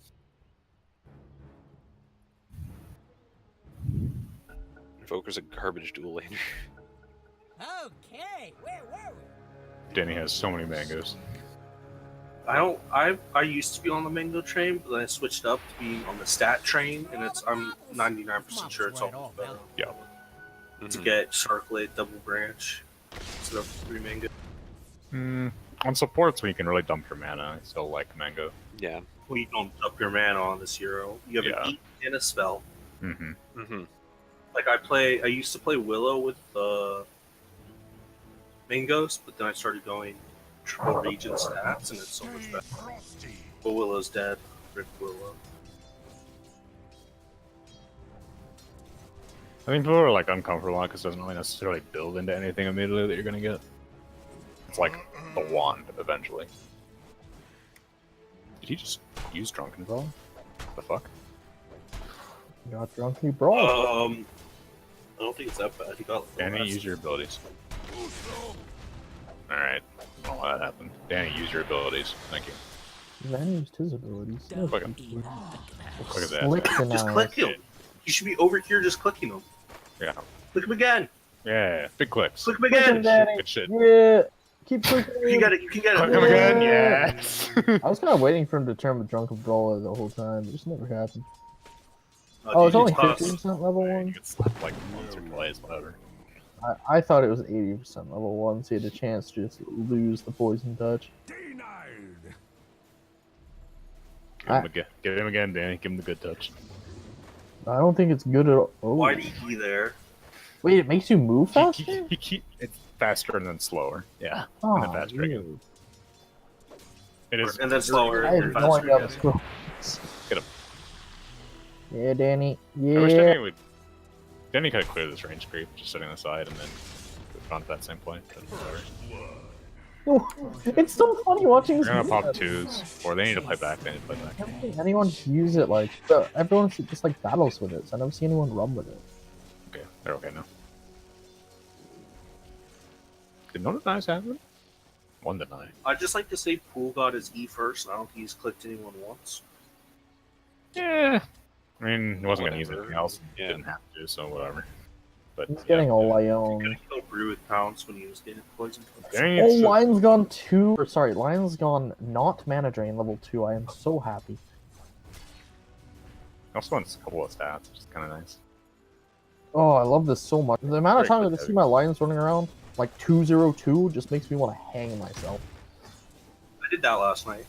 Invoker's a garbage dual laner. Okay, where were we? Danny has so many mangoes. I used to be on the mango train, but then I switched up to being on the stat train, and I'm 99% sure it's all better Yeah. to get Sharklade double branch instead of 3 mango. On supports, when you can really dump your mana, I still like mango. Yeah. Well, you don't up your mana on this hero. You have an 8 and a spell. Mm-hmm. Mm-hmm. Like I used to play Willow with mangoes, but then I started going triple region stats, and it's so much better. But Willow's dead. Rip Willow. I think people are like uncomfortable because it doesn't really necessarily build into anything immediately that you're gonna get. It's like the wand eventually. Did he just use Drunken Brawl? The fuck? Got drunk, he brawled. I don't think it's that bad. He got like, Danny, use your abilities. Alright. I'll let that happen. Danny, use your abilities. Thank you. Then he used his abilities. Look at that. Slick just click him. You should be over here just clicking him. Yeah. Click him again. Yeah. Big clicks. Click him again. Good shit. Yeah. Keep clicking. You got it. You can get Click it. him again. Yes. I was kind of waiting for him to turn the drunken brawler the whole time. It just never happened. Oh, it's dude, only cost- 50% level You 1? get slapped like once or twice, whatever. I thought it was 80% level 1, so he had a chance to just lose the poison touch. Give him again, Danny. Give him the good touch. I don't think it's good at all. Oh. Why did he there? Wait, it makes you move faster? It's faster and then slower. Yeah. Oh, and then faster again. dude. It is. And then slower. I had and no faster idea again. this girl. Get him. Yeah, Danny. I wish Yeah. Danny would. Danny could have cleared this range creep, just sitting aside and then gone to that same point. But whatever. It's so funny watching this. They're gonna pop video. 2s, or they need to play back. They need to play I back. don't think anyone use it like everyone just like battles with it. So I never see anyone run with it. Okay, they're okay now. Did no denies happen? One deny. I'd just like to say Pool got his E first. I don't think he's clicked anyone once. Yeah. I mean, he wasn't gonna use Whatever. anything else. Yeah. Didn't have to, so whatever. But He's getting all Could Lyon. have killed Brew with Pounce when he was getting poisoned. Danny Oh, needs to- Lion's gone 2. Or sorry, Lion's gone not mana drain level 2. I am so happy. Also wants a couple of stats, which is kind of nice. Oh, I love this so much. The amount of Very time that I see my lions running around, like 202, just makes me want to hang myself. I did that last night.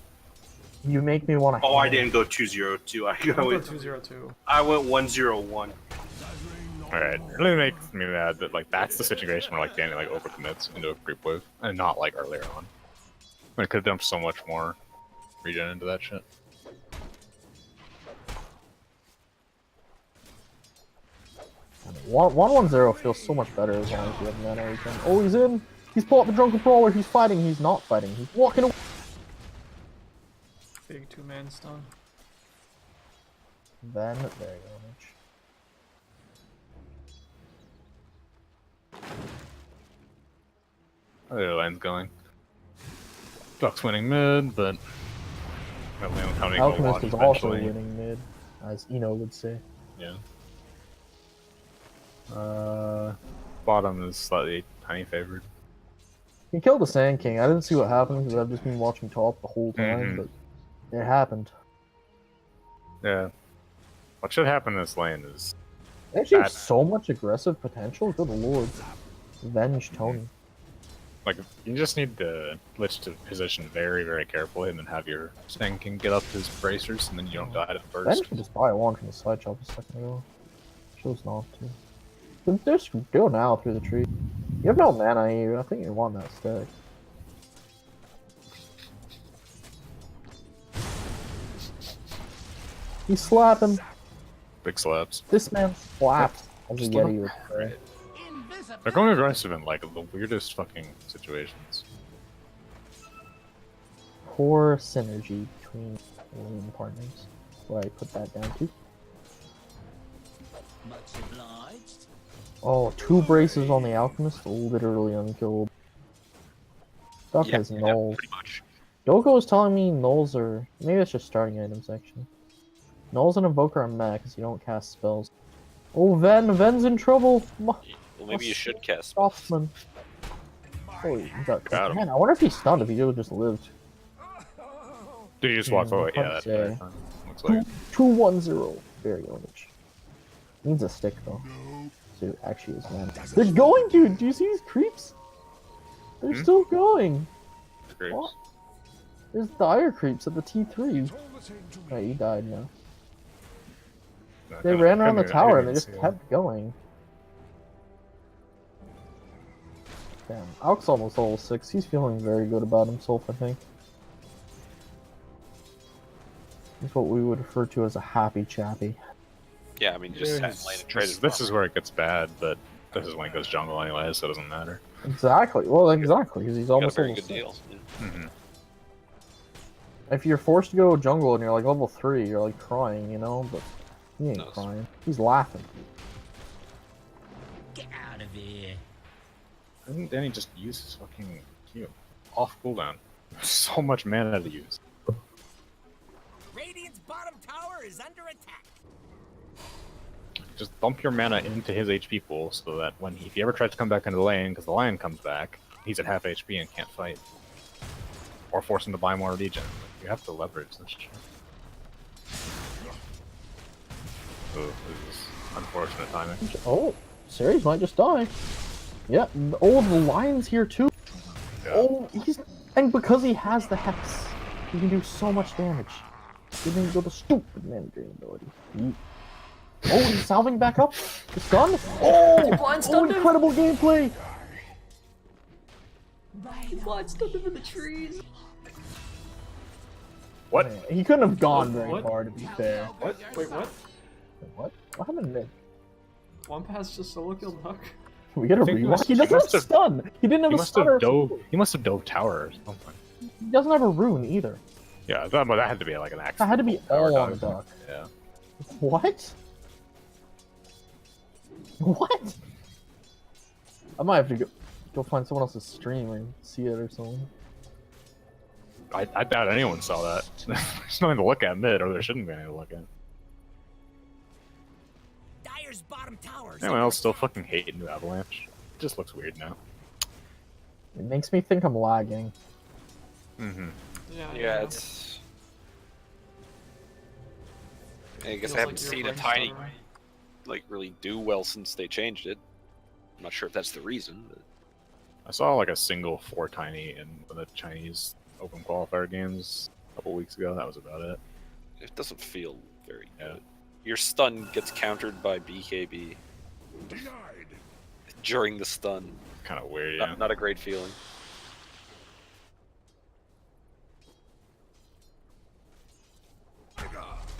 You make me want to Oh, I didn't go 202. I went 202. I went 101. Alright, it really makes me mad that like that's the situation where like Danny like overcommits into a creep wave, and not like earlier on. I could have dumped so much more regen into that shit. One 110 feels so much better as long as you have mana regen. Oh, he's in! He's pulled up the Drunken Brawler, he's fighting, he's not fighting, he's walking away! Big 2-man stun. Then, there you go, Mitch. Oh, the line's going. Duck's winning mid, but Alchemist is also winning mid, as Eno would say. Yeah. Bottom is slightly tiny favored. He killed the Sand King. I didn't see what happened because I've just been watching top the whole time, but it happened. Yeah. What should happen in this lane is They actually have so much aggressive potential. Good lord. Venge Tony. like you just need the Lich to position very, very carefully and then have your Sand King get up his bracers and then you don't die to the burst. Venge can just buy one from the side chop a second ago. Chose not to. But just go now through the tree. You have no mana here. I think you want that stack. He's slapping. Big slaps. This man slaps as a Just Yeti would say. They're going aggressive in like the weirdest fucking situations. Poor synergy between lane partners. Where I put that down to. Much obliged. Oh, 2 braces on the Alchemist, literally unkillable. Duck has nulls. pretty much. Doko was telling me nulls are... Maybe it's just starting items, actually. Nulls and Invoker are meh, because you don't cast spells. Oh, Ven's in trouble! Well, maybe you should cast. Scotsman. Oh, he got... Got him. Man, I wonder if he's stunned, if he would have just lived. Did you just walk away? Yeah, that's Yeah. very fun. Looks like 2-1-0. Very orange. Needs a stick, though. So it actually is man. They're going, dude! Do you see these creeps? They're still going! it's great. What? There's dire creeps at the T3. Right, he died now. They ran around the tower and they just kept going. Damn, Alk's almost level 6. He's feeling very good about himself, I think. He's what we would refer to as a happy chappy. Yeah, I mean, you just sat in lane and traded. This is where it gets bad, but this is when it goes jungle anyway, so it doesn't matter. Exactly. Well, exactly, because he's got a almost very level good 6. deal. Yeah. If you're forced to go jungle and you're like level 3, you're like crying, you know? But he ain't No. crying. He's laughing. Get out of here. And then he just uses fucking Q off cooldown. So much mana to use. Radiant's bottom tower is under attack. Just dump your mana into his HP pool so that when if he ever tries to come back into the lane, because the lion comes back, he's at half HP and can't fight. Or force him to buy more regen. You have to leverage this shit. Oh, this is unfortunate timing. Oh, Cerys might just die. Yeah. Oh, the lion's here too. Yeah. Oh, and because he has the hex, he can do so much damage. He didn't go the stupid man drain ability. Oh, he's salving back up. The stun. Oh, blind stunned him. incredible gameplay. He blind stunned him in the trees. What? Man, he couldn't have gone very What? far, to be fair. What? Wait, what? Wait, what? What happened mid? One pass just solo killed Duck. We gotta I think he rewind. must- He he doesn't must have have- stun. He didn't have He a must stunner. have dove. He must have dove tower or something. He doesn't have a rune either. Yeah, that had to be like an accident. That had to be Tower all on the dive. duck. Yeah. What? What? I might have to go find someone else's stream and see it or something. I doubt anyone saw that. There's nothing to look at mid, or there shouldn't be anything to look at. Dyer's bottom tower is Anyone under else still attack. fucking hate New Avalanche? It just looks weird now. It makes me think I'm lagging. Mm-hmm. Yeah, it's. I guess Feels I haven't like you're seen a playing tiny Stardew. like really do well since they changed it. I'm not sure if that's the reason. But... I saw like a single 4 tiny in the Chinese Open Qualifier games a couple weeks ago. That was about it. It doesn't feel very Yeah. good. Your stun gets countered by BKB Denied. during the stun. Kind of weird, yeah. Not a great feeling.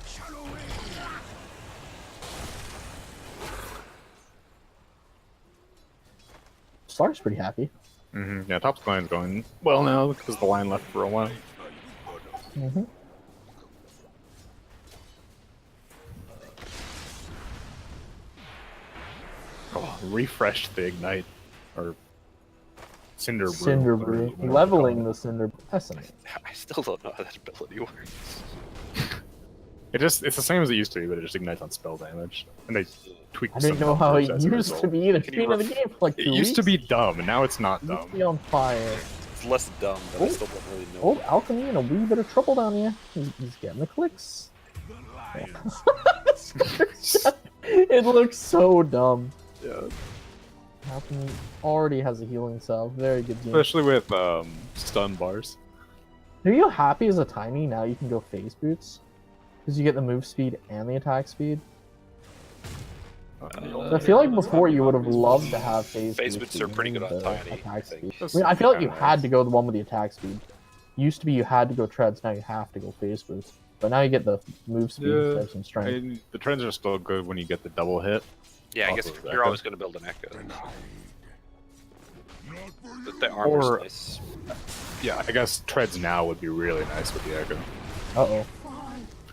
Shadow Rain. Slark's pretty happy. Yeah, top line's going well now because the line left for a while. Mm-hmm. Oh, refreshed the ignite or Cinder Brew. Cinder whatever Brew. you wanna Leveling call it. the Cinder Brew. That's nice. I still don't know how that ability works. It's the same as it used to be, but it just ignites on spell damage. And they tweaked I didn't some know how numbers it as a used to result. be the Can you beginning of the game for like 2 It used to weeks. be dumb, and now it's not It used dumb. to be on fire. It's less dumb, but I still don't really know. Oh, Alchemy in a wee bit of trouble down here. He's getting the clicks. The lions. It looks so dumb. Yeah. Alchemy already has a healing cell. Very good game. Especially with stun bars. Are you happy as a tiny now you can go phase boots? Because you get the move speed and the attack speed. I feel like before you would have loved to have phase boots are pretty good on the tiny, I attack speed. think. I mean, I feel like you had to go the one with the attack speed. Used to be you had to go treads, now you have to go phase boots. But now you get the move speed instead of some I strength. mean, the trends are still good when you get the double hit. Yeah, I guess Also, you're Echo. always going to build an Echo. Not for But you. the armor's Or- nice. Yeah, I guess treads now would be really nice with the Echo. Uh-oh.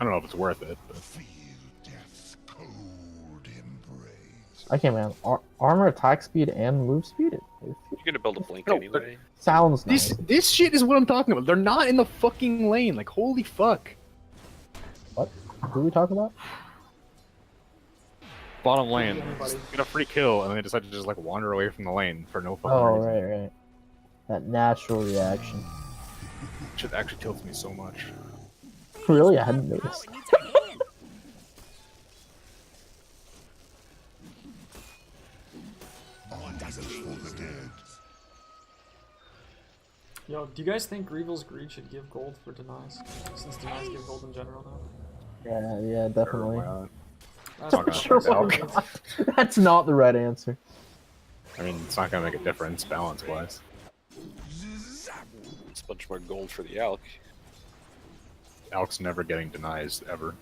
I don't know if it's worth it, but Feel death's cold embrace. Okay, man. Armor, attack speed, and move speed? It You're going to build a blink No, anyway. sounds nice. this shit is what I'm talking about. They're not in the fucking lane. Like, holy fuck. What? Who are we talking about? Bottom lane, Anybody. just get a free kill, and then they decide to just like wander away from the lane for no fucking Oh, reason. right. That natural reaction. Shit actually tilts me so much. Really? I hadn't noticed. Power needs a hand. On justice for the dead. Yo, do you guys think Greevil's Greed should give gold for denies? Since denies give gold in general now. Yeah, definitely. That's Not gonna Sure, Sure, why not? That's not the right answer. I mean, it's not gonna make a difference balance-wise. It's a bunch more gold for the Alk. Alk's never getting denies ever.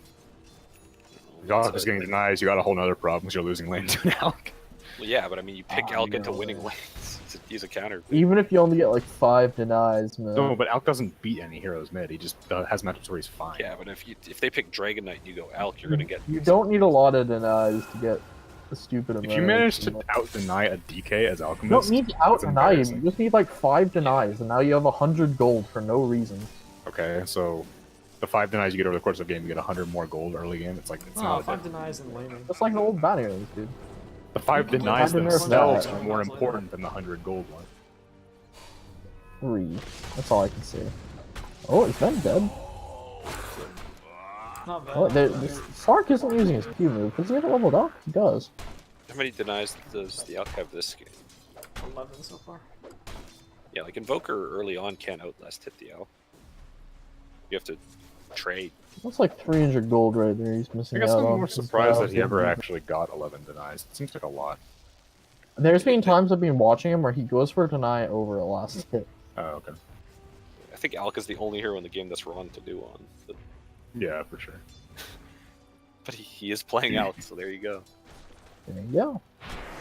If That's Alk is a- getting denies, you got a whole nother problem because you're losing lane to an Alk. Well, yeah, but I mean, you pick Ah, Alk into no. winning lanes. He's a counter. Even if you only get like 5 denies, man. No, but Alk doesn't beat any heroes mid. He just has matchups where he's fine. Yeah, but if they pick Dragon Knight and you go Alk, you're gonna get. You don't need a lot of denies to get a stupid amount. If you manage to out-deny a DK as You Alchemist, don't need to out that's deny him. embarrassing. You just need like 5 denies, and now you have 100 gold for no reason. Okay, so the 5 denies you get over the course of the game, you get 100 more gold early game. It's Oh, not a 5 difference. denies and laning. Just like the old banners, dude. The 5 denies Had to nerf themselves that. are more important than the 100 gold one. 3. That's all I can say. Oh, is Ben dead? Not bad. Oh, Sark isn't using his Q move. Does he have it leveled up? He does. How many denies does the Alk have this game? 11 so far. Yeah, like Invoker early on can't outlast hit the Alk. You have to trade. That's like 300 gold right there. He's I missing guess out I'm on. more surprised that he ever actually got 11 denies. It seems like a lot. There's been times I've been watching him where he goes for a deny over a last hit. Oh, okay. I think Alk is the only hero in the game that's wrong to do on. Yeah, for sure. But he is playing Alk, so there you go. There you go.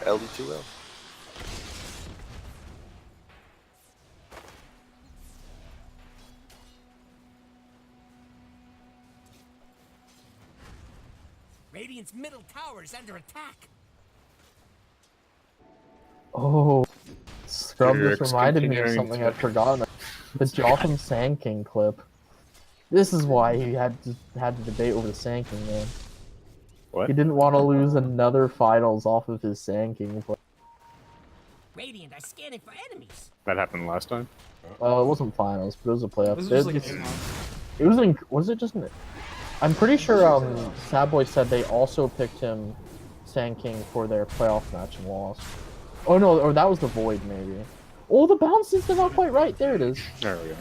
LD2L. Radiant's middle tower is under attack. Oh, Scrub Kyrix just reminded me of continuing something to- I'd forgotten. The Jotham Sand King clip. This is why he had to debate over the Sand King, man. What? He didn't want to lose another finals off of his Sand King play. Radiant are scanning for enemies. That happened last time? Well, it wasn't finals, but it was a playoff. This is just like It- an 8-month. it was in. Was it just an? I'm pretty sure Sadboy said they also picked him Sand King for their playoff match and lost. Oh no, or that was the Void maybe. Oh, the bounces are not quite right. There it is. There we go.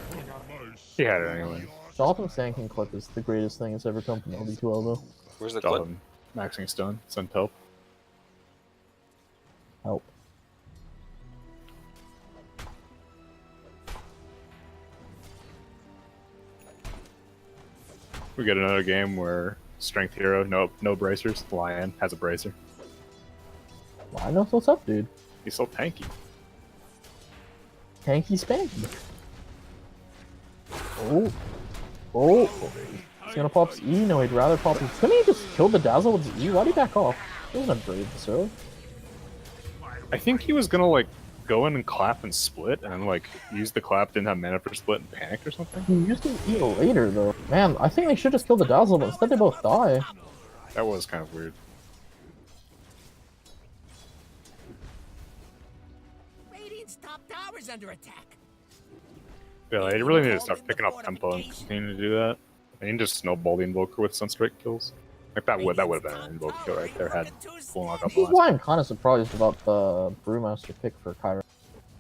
He had it anyway. Jonathan Sand King clip is the greatest thing that's ever come from LD2L though. Where's the clip? Jonathan maxing stun. Send help. Help. We get another game where strength hero, no bracers. Lion has a bracer. Well, I know what's up, dude. He's so tanky. Tanky Spanky. Oh. Oh. He's gonna pop his E? No, he'd rather pop his... Couldn't he just kill the Dazzle with his E? Why'd he back off? He wasn't brave this early. I think he was gonna like go in and clap and split, and then like use the clap, didn't have mana for split, and panicked or something. He used his E later, though. Man, I think they should just kill the Dazzle, but instead they both die. That was kind of weird. Radiant's top tower's under attack. Yeah, they really need to start picking up tempo and continue to do that. They need to just snowball the Invoker with Sunstrike kills. Like that would have been an Invoker kill right there had full knock up This is why I'm kind of surprised about the Brewmaster pick for Kyrix.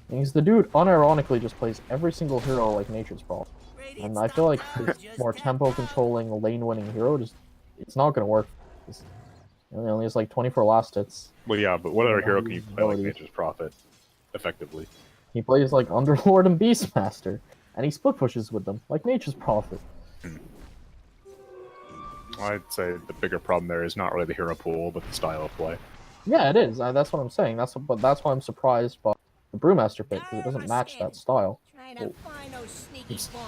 Because the dude unironically just plays every single hero like Nature's Prophet. And I feel like his more tempo controlling, lane winning hero just it's not gonna work. He only has like 24 last hits. Well, yeah, but what other hero can you play like Nature's Prophet effectively? He plays like Underlord and Beastmaster, and he split pushes with them like Nature's Prophet. I'd say the bigger problem there is not really the hero pool, but the style of play. Yeah, it is. That's what I'm saying. That's why I'm surprised by the Brewmaster pick because it doesn't match that style.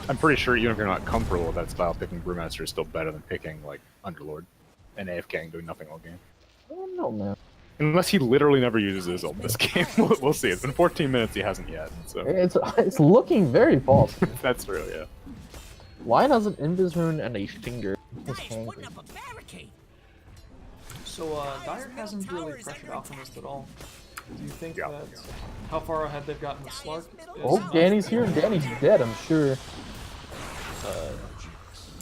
I'm pretty sure even if you're not comfortable with that style, picking Brewmaster is still better than picking like Underlord and AFK and doing nothing all game. I don't know, man. Unless he literally never uses his ult this game. We'll see. It's been 14 minutes, he hasn't yet. So It's looking very false. that's true, yeah. Lion has an Invis Rune and a Stinger. He's Dire's hangry. putting up a barricade. So, Dire hasn't really pressured Alchemist at all. Do you think Yeah. that how far ahead they've gotten with Slark? Oh, Danny's here and Danny's dead, I'm sure.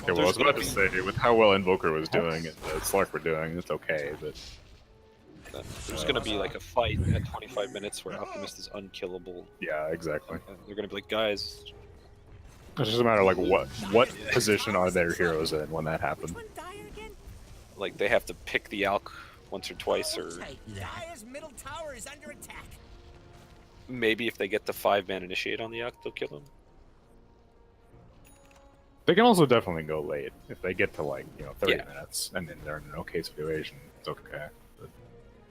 Okay, well, I was about to say, with how well Invoker was doing and Slark were doing, it's okay, but... There's gonna be like a fight at 25 minutes where Alchemist is unkillable. Yeah, exactly. And they're gonna be like, guys, It's just a matter of like what position are their heroes in when that happens. Which one, Dire again? like they have to pick the Alch once or twice, or Dire's middle tower is under attack. maybe if they get the 5-man initiate on the Alch, they'll kill him. They can also definitely go late if they get to like 30 Yeah. minutes and then they're in an okay situation. It's okay.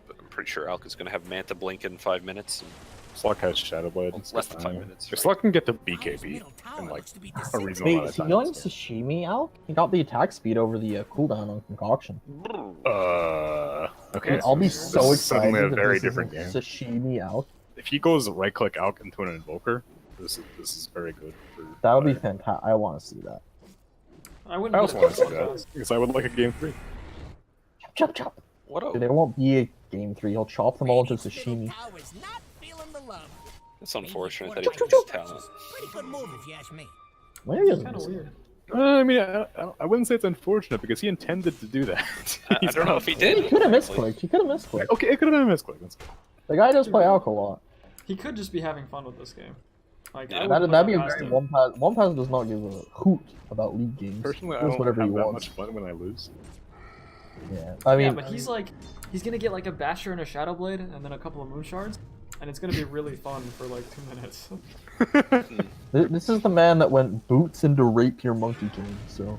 But I'm pretty sure Alch is gonna have Manta blink in 5 minutes. And Slug has Shadow Blade. Well, less than 5 minutes, If right? Slug can get to Dire's BKB middle tower in like looks to be a disintegrating. reasonable Wait, amount is of he time. going Sashimi out? He got the attack speed over the cooldown on Concoction. Okay. Dude, I'll be this is so excited. Suddenly a if very this different isn't game. Sashimi out. If he goes right click out into an Invoker, this is very good. For That would be Dire. fantastic. I want to see that. I wouldn't. I put also it want to see past that us. because I would like a game 3. Chop, chop, chop. What? Dude, there won't be a game 3. He'll chop them all into Radiant's middle sashimi. tower is not feeling the love. It's unfortunate that he took his talent. Pretty good move if you ask me. Maybe he Kind doesn't of miss it. weird. I mean, I wouldn't say it's unfortunate because he intended to do that. I don't know if he He did. could have misclicked. He could have misclicked. Okay, it could have been a misclick. That's fine. The guy does play Alk a lot. He could just be having fun with this game. Like, Yeah. I That'd wouldn't be a put very it past one pass. One pass does not give a hoot about league games. Personally, I He does don't whatever have he that wants. much fun when I lose. Yeah, I him. mean, Yeah, but he's like, he's gonna get like a Basher and a Shadow Blade, and then a couple of Moon Shards, and it's gonna be really fun for like 2 minutes. this is the man that went boots into Rapier Monkey King. So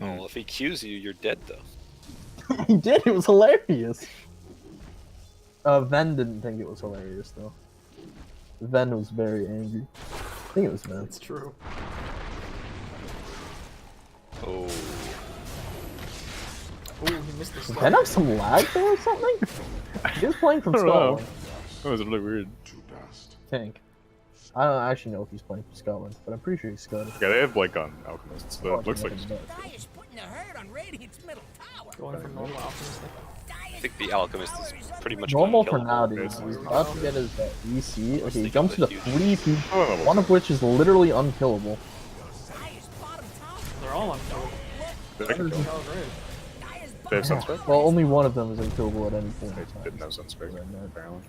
Well, if he Qs you, you're dead though. he did. It was hilarious. Ven didn't think it was hilarious though. Ven was very angry. I think it was Ven. It's true. Oh, Ooh, he missed the Did Ven start. have some lag there or something? He was playing from I don't know. Scotland. That was really weird. To dust. I think. I don't actually know if he's playing from Scotland, but I'm pretty sure he's Scottish. Yeah, they have Blake on Alchemists, but Oh, it looks like he's not. Dire's putting the hurt on Radiant's middle tower. Going from normal Alchemist. I think the Alchemist is pretty much Normal for unkillable. now, dude. It's He's about to get his EC. Okay, he jumps into Huge. 3 people, Oh, one of which is literally unkillable. Dire's bottom tower. They're all unkillable. They can kill. Oh, great. They have Sunspec? Well, only one of them is unkillable at any point. They in time. didn't have Sunspec, apparently.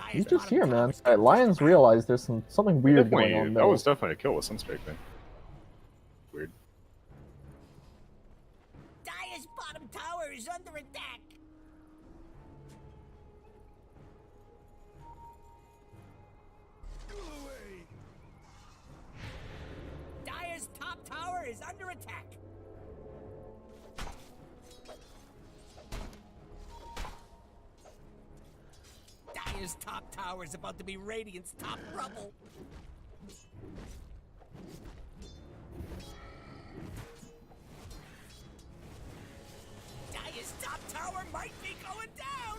He's just here, man. Alright, Lions realize there's something weird going Definitely, on that there. was definitely a kill with Sunspec then. Weird. Dire's bottom tower is under attack. Dire's top tower is under attack. Dire's top tower is about to be Radiant's top rubble. Dire's top tower might be going down.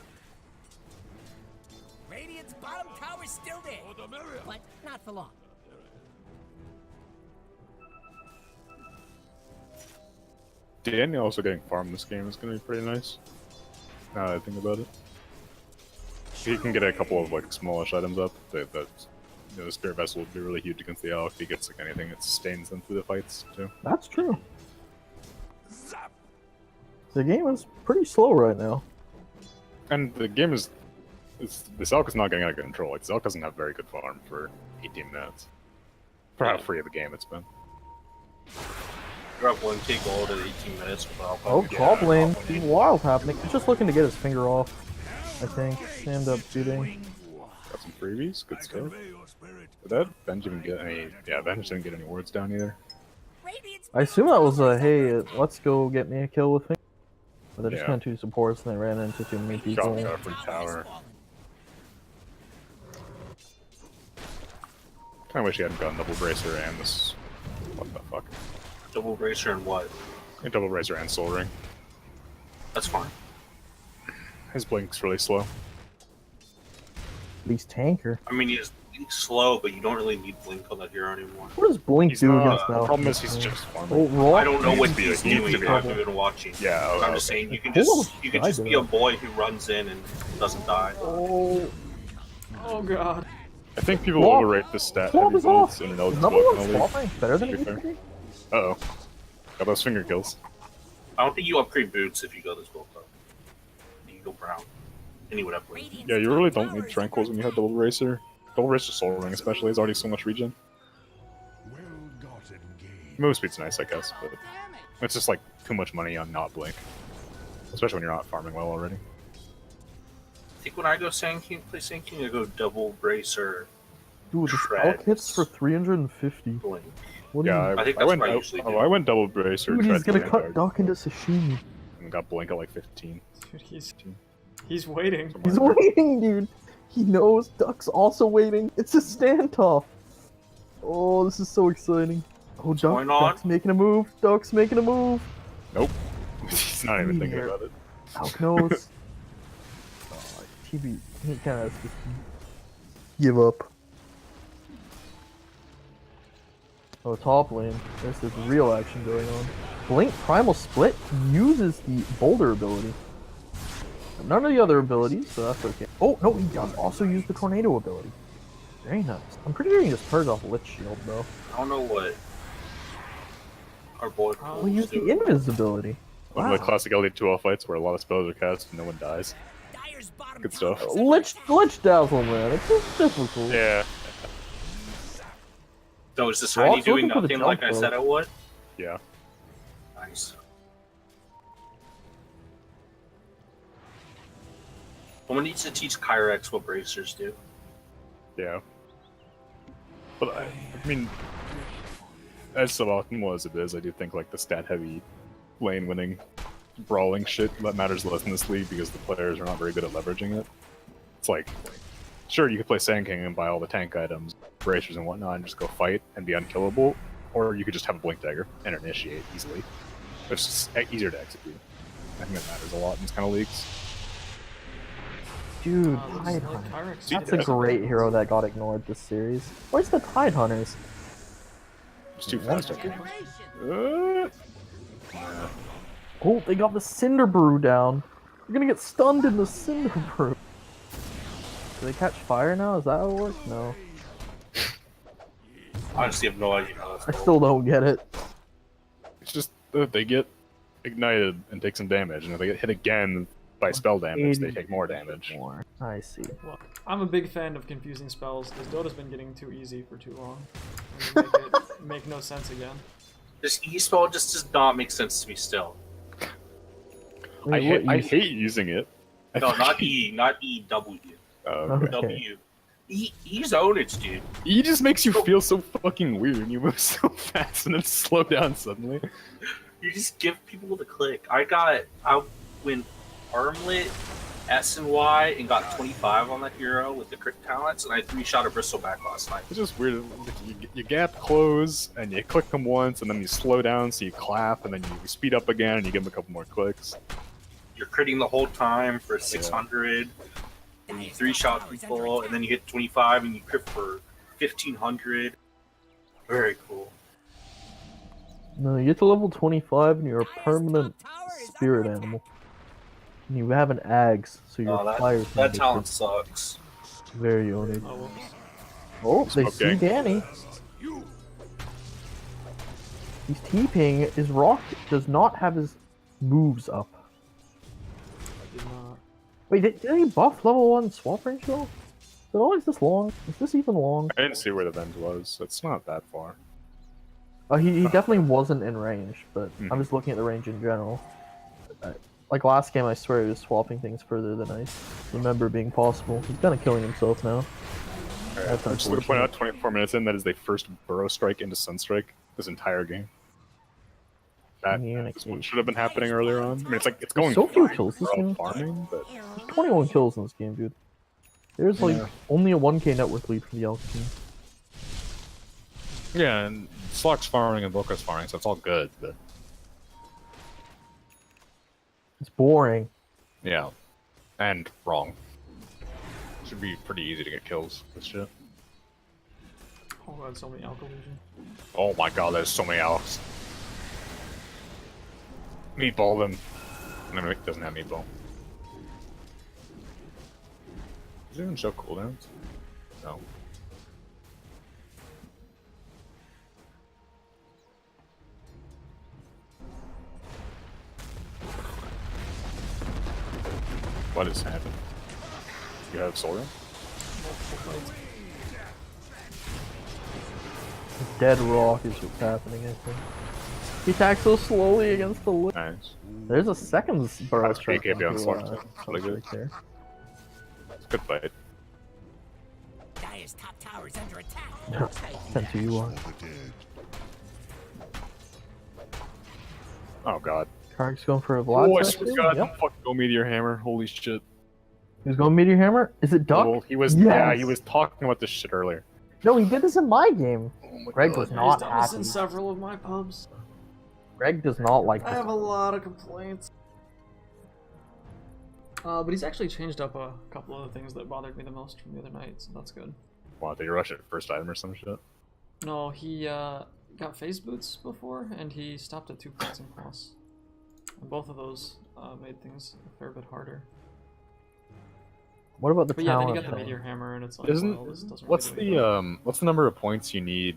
Radiant's bottom tower's still there, but not for long. Daniel also getting farmed this game is going to be pretty nice. Now that I think about it. He can get a couple of like smallish items up. The Spirit Vessel would be really huge against the Owl if he gets like anything that sustains them through the fights too. That's true. The game is pretty slow right now. And the game is... the Zelk is not getting out of control. Like, Zelk doesn't have very good farm for 18 minutes. For how free of a game it's been. You're up 1k gold at 18 minutes without. Oh, top lane. Wild happening. He's just looking to get his finger off, I think. End up shooting. Got some freebies. Good stuff. Did that Benj even get any... Yeah, Benj didn't get any wards down either. I assume that was a, hey, let's go get me a kill with me. But they just Yeah. went two supports and they ran into too many people. Got free tower. Kinda wish he hadn't gotten double bracer and this... What the fuck? Double bracer and what? A double bracer and soul ring. That's fine. His blink's really slow. At least tanker. I mean, he's slow, but you don't really need blink on that hero anymore. What does Blink He's do not... against The Valkyrie? problem is he's just farming. Oh, Roy? I don't know what He he's needs to doing. be I haven't been watching. Yeah, I'm just saying you can just be a boy who runs in and doesn't die. Oh, Oh god. I think people Swap. overrate this stat Swap heavy is off. builds in an Is eligible number one penalty. swapping better than To it be used to fair. be? Uh-oh. Got those finger kills. I don't think you upgrade boots if you go this build though. You can go brown. And you would upgrade. Yeah, you really don't need Tranquils when you have Double Racer. Double Racer Soul Ring especially is already so much regen. Well-gotten gain. Move speed's nice, I guess, but it's just like too much money on not blink. Especially when you're not farming well already. I think when I go Sand King, play Sand King, I go double bracer, Dude, this Treads. elk hits for 350. blink. What do Yeah, you... I think I that's went what I out, usually do. I went Double Bracer. Dude, he's Tread gonna to cut Vanguard, Duck into sashimi. and got blink at like 15. Dude, he's waiting. He's waiting, dude. He knows Duck's also waiting. It's a standoff. Oh, this is so exciting. Oh, going on? Duck's making a move. Duck's making a move. Nope. He's not even thinking Here. about it. Duck knows. Oh, TB, he kind of just give up. Oh, top lane. There's this real action going on. Blink Primal Split uses the Boulder ability. None of the other abilities, so that's okay. Oh, no, he does also use the Tornado ability. Very nice. I'm pretty sure he just turns off Lich Shield, though. I don't know what our boy Well, he used the invisibility. One of the classic LD2L fights where a lot of spells are cast and no one dies. Dire's bottom Good stuff. tower is under Lich attack. Dazzle, man. It's just difficult. Yeah. So is this Well, Heidi it's looking doing for the nothing like jump, I though. said I would? Yeah. Nice. Someone needs to teach Kyrix what bracers do. Yeah. But I mean, as suboptimal as it is, I do think like the stat heavy lane winning brawling shit that matters less in this league because the players are not very good at leveraging it. It's like, sure, you could play Sand King and buy all the tank items, bracers and whatnot, and just go fight and be unkillable, or you could just have a Blink Dagger and initiate easily. It's just easier to execute. I think that matters a lot in these kind of leagues. Dude, Looks Tide like Hunter. Kyrix That's did a it. great hero that got ignored this series. Where's the Tide Hunters? It's too fast, I think. Oh, they got the Cinder Brew down. You're gonna get stunned in the Cinder Brew. Do they catch fire now? Is that how it works? No. I honestly have no idea how that's I going. still don't get it. It's just that they get ignited and take some damage, and if they get hit again by spell damage, they take more damage. More. I see. Look, I'm a big fan of confusing spells because Dota's been getting too easy for too long. And make it make no sense again. This E spell just does not make sense to me still. I hate using it. No, not E, not E, W. Okay. W. E's ownage, dude. E just makes you feel so fucking weird. You move so fast and then slow down suddenly. You just give people the click. I went armlet, S and Y, and got 25 on that hero with the crit talents, and I 3-shot a Bristol back last night. It's just weird. You gap close and you click them once, and then you slow down, so you clap, and then you speed up again, and you give them a couple more clicks. You're critting the whole time for 600, and you 3-shot people, and then you hit 25, and you crit for 1500. Very cool. No, you get to level 25 and you're a permanent spirit animal. And you have an Ags, so your fire. That talent sucks. Very only. Oh, whoops. Oh, they see Okay. Danny. He's TPing. His rock does not have his moves up. I did not. Wait, did he buff level 1 swap range though? Is it always this long? Is this even long? I didn't see where the vent was. It's not that far. He definitely wasn't in range, but I'm just looking at the range in general. Like last game, I swear he was swapping things further than I remember being possible. He's kind of killing himself now. That's I'm just going to point unfortunate. out 24 minutes in, that is the first Burrow Strike into Sunstrike this entire game. That is what should have been happening earlier on. I mean, it's going So few fine kills this for all game. farming, but There's 21 kills in this game, dude. There's like only a 1k net worth lead for the Elk team. yeah, and Slock's farming and Volka's farming, so it's all good. But It's boring. yeah, and wrong. Should be pretty easy to get kills. This shit. Oh god, so many alcoholism. Oh my god, there's so many Alex. Meatball them. No, it doesn't have meatball. Does it even show cooldowns? No. What is happening? You have soul ring? Dead rock is what's happening, I think. He attacks so slowly against the lip. Nice. There's a second burrow That's strike. BKB on onto, Slug, too. Really good. right there. It's a good fight. Dire's top tower is under attack. Sent to you on. Oh god. Kyrix going for a Vlad. Oh, I session? swear to god, Yep. fuck go Meteor Hammer. Holy shit. He was going Meteor Hammer? Is it Duck? Well, he was, Yes! yeah, he was talking about this shit earlier. No, he did this in my game. Greg was He's not done this in happy. several of my pubs. Greg does not like I this. have a lot of complaints. But he's actually changed up a couple of the things that bothered me the most from the other night, so that's good. Wow, did you rush it first item or some shit? No, he got phase boots before, and he stopped at 2 points in cross. And both of those made things a fair bit harder. What about the But yeah, then talent? you got the though? Meteor Hammer, and it's like, Isn't well, this doesn't what's really do anything. what's the number of points you need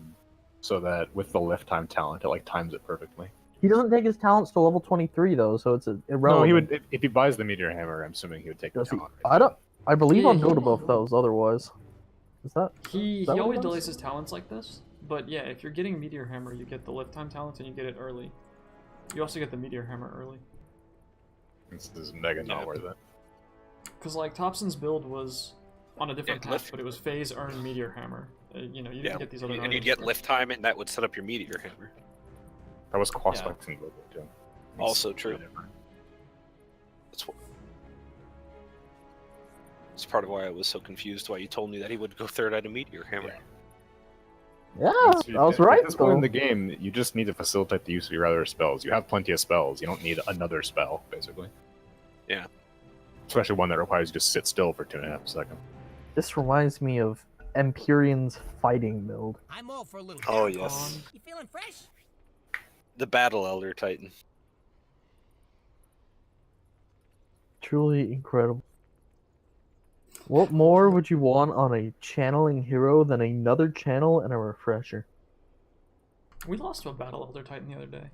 so that with the lift time talent it like times it perfectly? He doesn't take his talents to level 23 though, so it's irrelevant. No, he would if he buys the Meteor Hammer. I'm assuming he would take the Does he? talent. I don't. I believe Yeah, on he- Dota buff those. Otherwise, is that? He Is that what always it was? delays his talents like this, but yeah, if you're getting Meteor Hammer, you get the lift time talent and you get it early. You also get the Meteor Hammer early. This is mega not Yeah. worth it. Because like Thompson's build was on a different Yeah, path, lift- but it was phase earn Meteor Hammer. You know, you didn't Yeah, get these other and you'd items get for- lift time, and that would set up your Meteor Hammer. That was cost Yeah. flexing too. Also true. That's what. It's part of why I was so confused. Why you told me that he would go third item Meteor Hammer. Yeah, I was right. At this point in though. the game, you just need to facilitate the use of your other spells. You have plenty of spells. You don't need another spell, basically. Yeah. Especially one that requires you to sit still for 2.5 seconds. This reminds me of Empyrean's fighting build. I'm all for a little. Oh, marathon. yes. You feeling fresh? The Battle Elder Titan. Truly incredible. What more would you want on a channeling hero than another channel and a refresher? We lost to a Battle Elder Titan the other day.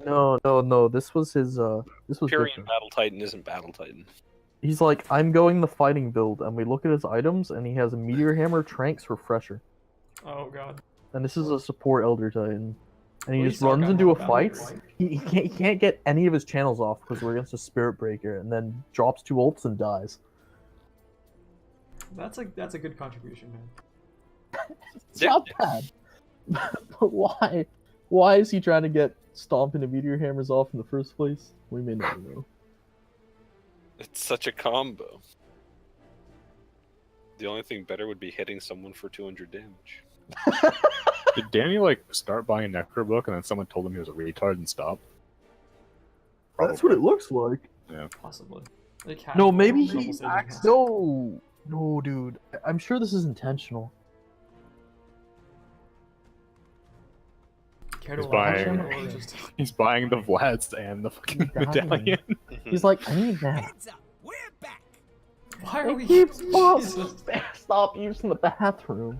No. This was his. This was Pyrian different. Battle Titan isn't Battle Titan. He's like, I'm going the fighting build, and we look at his items, and he has a meteor hammer, tranks, refresher, Oh god. and this is a support Elder Titan. And he Well, just he's runs got into more a battle fight. fight. He can't get any of his channels off because we're against a Spirit Breaker, and then drops 2 ults and dies. That's a good contribution, man. It's not bad. But why? Why is he trying to get stomping the meteor hammers off in the first place? We may never know. It's such a combo. The only thing better would be hitting someone for 200 damage. Did Danny like start buying Necrobook and then someone told him he was a retard and stop? That's what it looks like. Yeah. Possibly. Like No, maybe double he saving acts. has. No, dude. I'm sure this is intentional. Care to He's elaborate buying- or just- He's buying the Vlads and the fucking Medallion. medallion. He's like, I need that. Heads up, we're back. Why are It we? keeps Jesus. stop using the bathroom.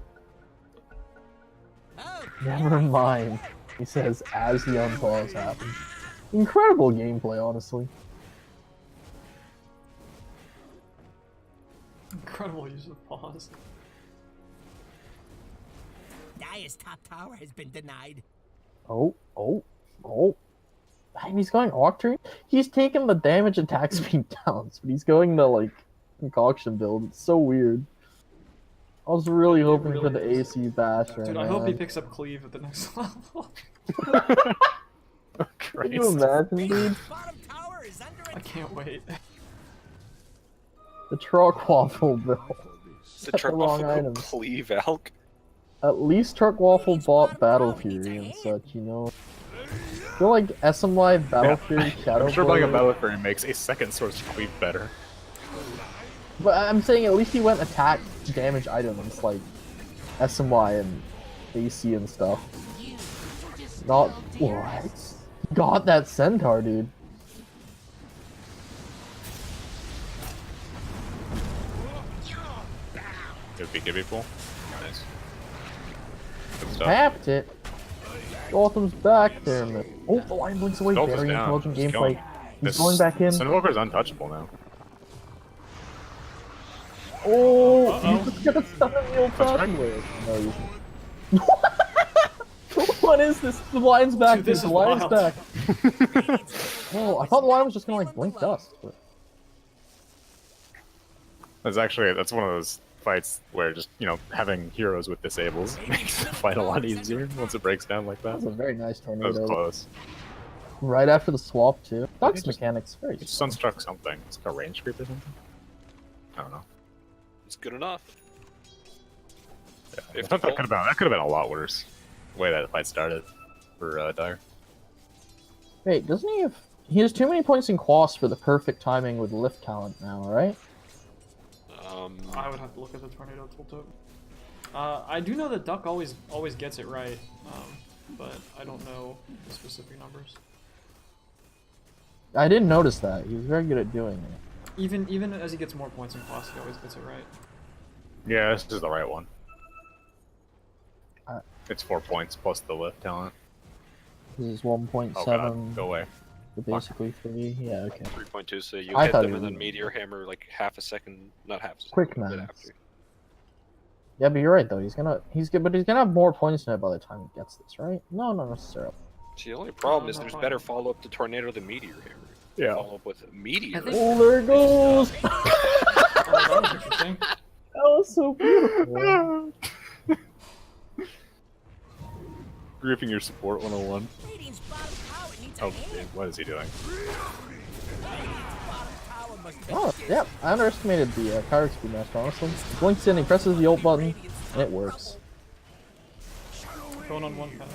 Oh, Never mind. He says as the unpause happens. Incredible gameplay, honestly. Incredible use of pause. Dire's top tower has been denied. Oh. And he's going Octarine? He's taking the damage attack speed downs, but he's going the, like, concoction build. It's so weird. I was really hoping for the AC basher. Dude, I hope he picks up cleave at the next level. Can you imagine, dude? Bottom tower is under I attack. can't wait. The truck waffle build. The the wrong Turbophobia items. Cleave Alk. At least Truck Waffle bought Battle Fury and such, you know? I feel like SM Live, Battle Fury, Shadow I'm sure buying a Blade- Battle Fury makes a second source cleave better. But I'm saying at least he went attack damage items like SMY and AC and stuff. Not what? Got that centaur, dude. Good people. Nice. Good stuff. Tapped it. Gotham's back there, man. Oh, the line blinks away. Stealth is Very down. intelligent Just gameplay. killing. He's going back in. Sunwalker's untouchable now. Oh, he's just gonna stun him the old fashioned way. No, he's What is this? The lion's back, Dude, dude. this The is lion's wild. back. Oh, I thought the lion was just gonna like blink dust. But... That's one of those fights where just, you know, having heroes with disables makes the fight a lot easier once it breaks down like that. That was a very nice That was tornado. close. Right after the swap too. Duck's just- mechanics very. It's Sunstruck something. It's like a range creep or something. I don't know. It's good enough. Yeah, If I thought the that could have been a lot worse. The way that fight started for Dire. Wait, doesn't he have? He has too many points in Quas for the perfect timing with lift talent now, right? I would have to look at the tornado tooltip. I do know that Duck always gets it right, but I don't know the specific numbers. I didn't notice that. He's very good at doing it. Even as he gets more points in class, he always gets it right. Yeah, this is the right one. Uh, It's 4 points plus the lift talent. This is 1.7. Oh god, go away. So basically 3. Yeah, okay. 3.2, so you I hit thought them it and was- then Meteor Hammer like half a second, not half a second. Quick a bit math. after. Yeah, but you're right though. He's good, but he's gonna have more points in it by the time he gets this, right? No, not necessarily. See, the only problem is no, there's fine. better follow up to Tornado than Meteor Hammer. Yeah. Follow up with Meteor. I think- Oh, there it goes. Oh, that was interesting. That was so beautiful. Griefing your support 101. Radiant's bottom tower needs a Oh, hand. what is he doing? Radiant's bottom tower must be Oh, yep. I underestimated the Kyrix Speedmaster, honestly. He blinks in, he presses the ult button, and it works. Going on one pen.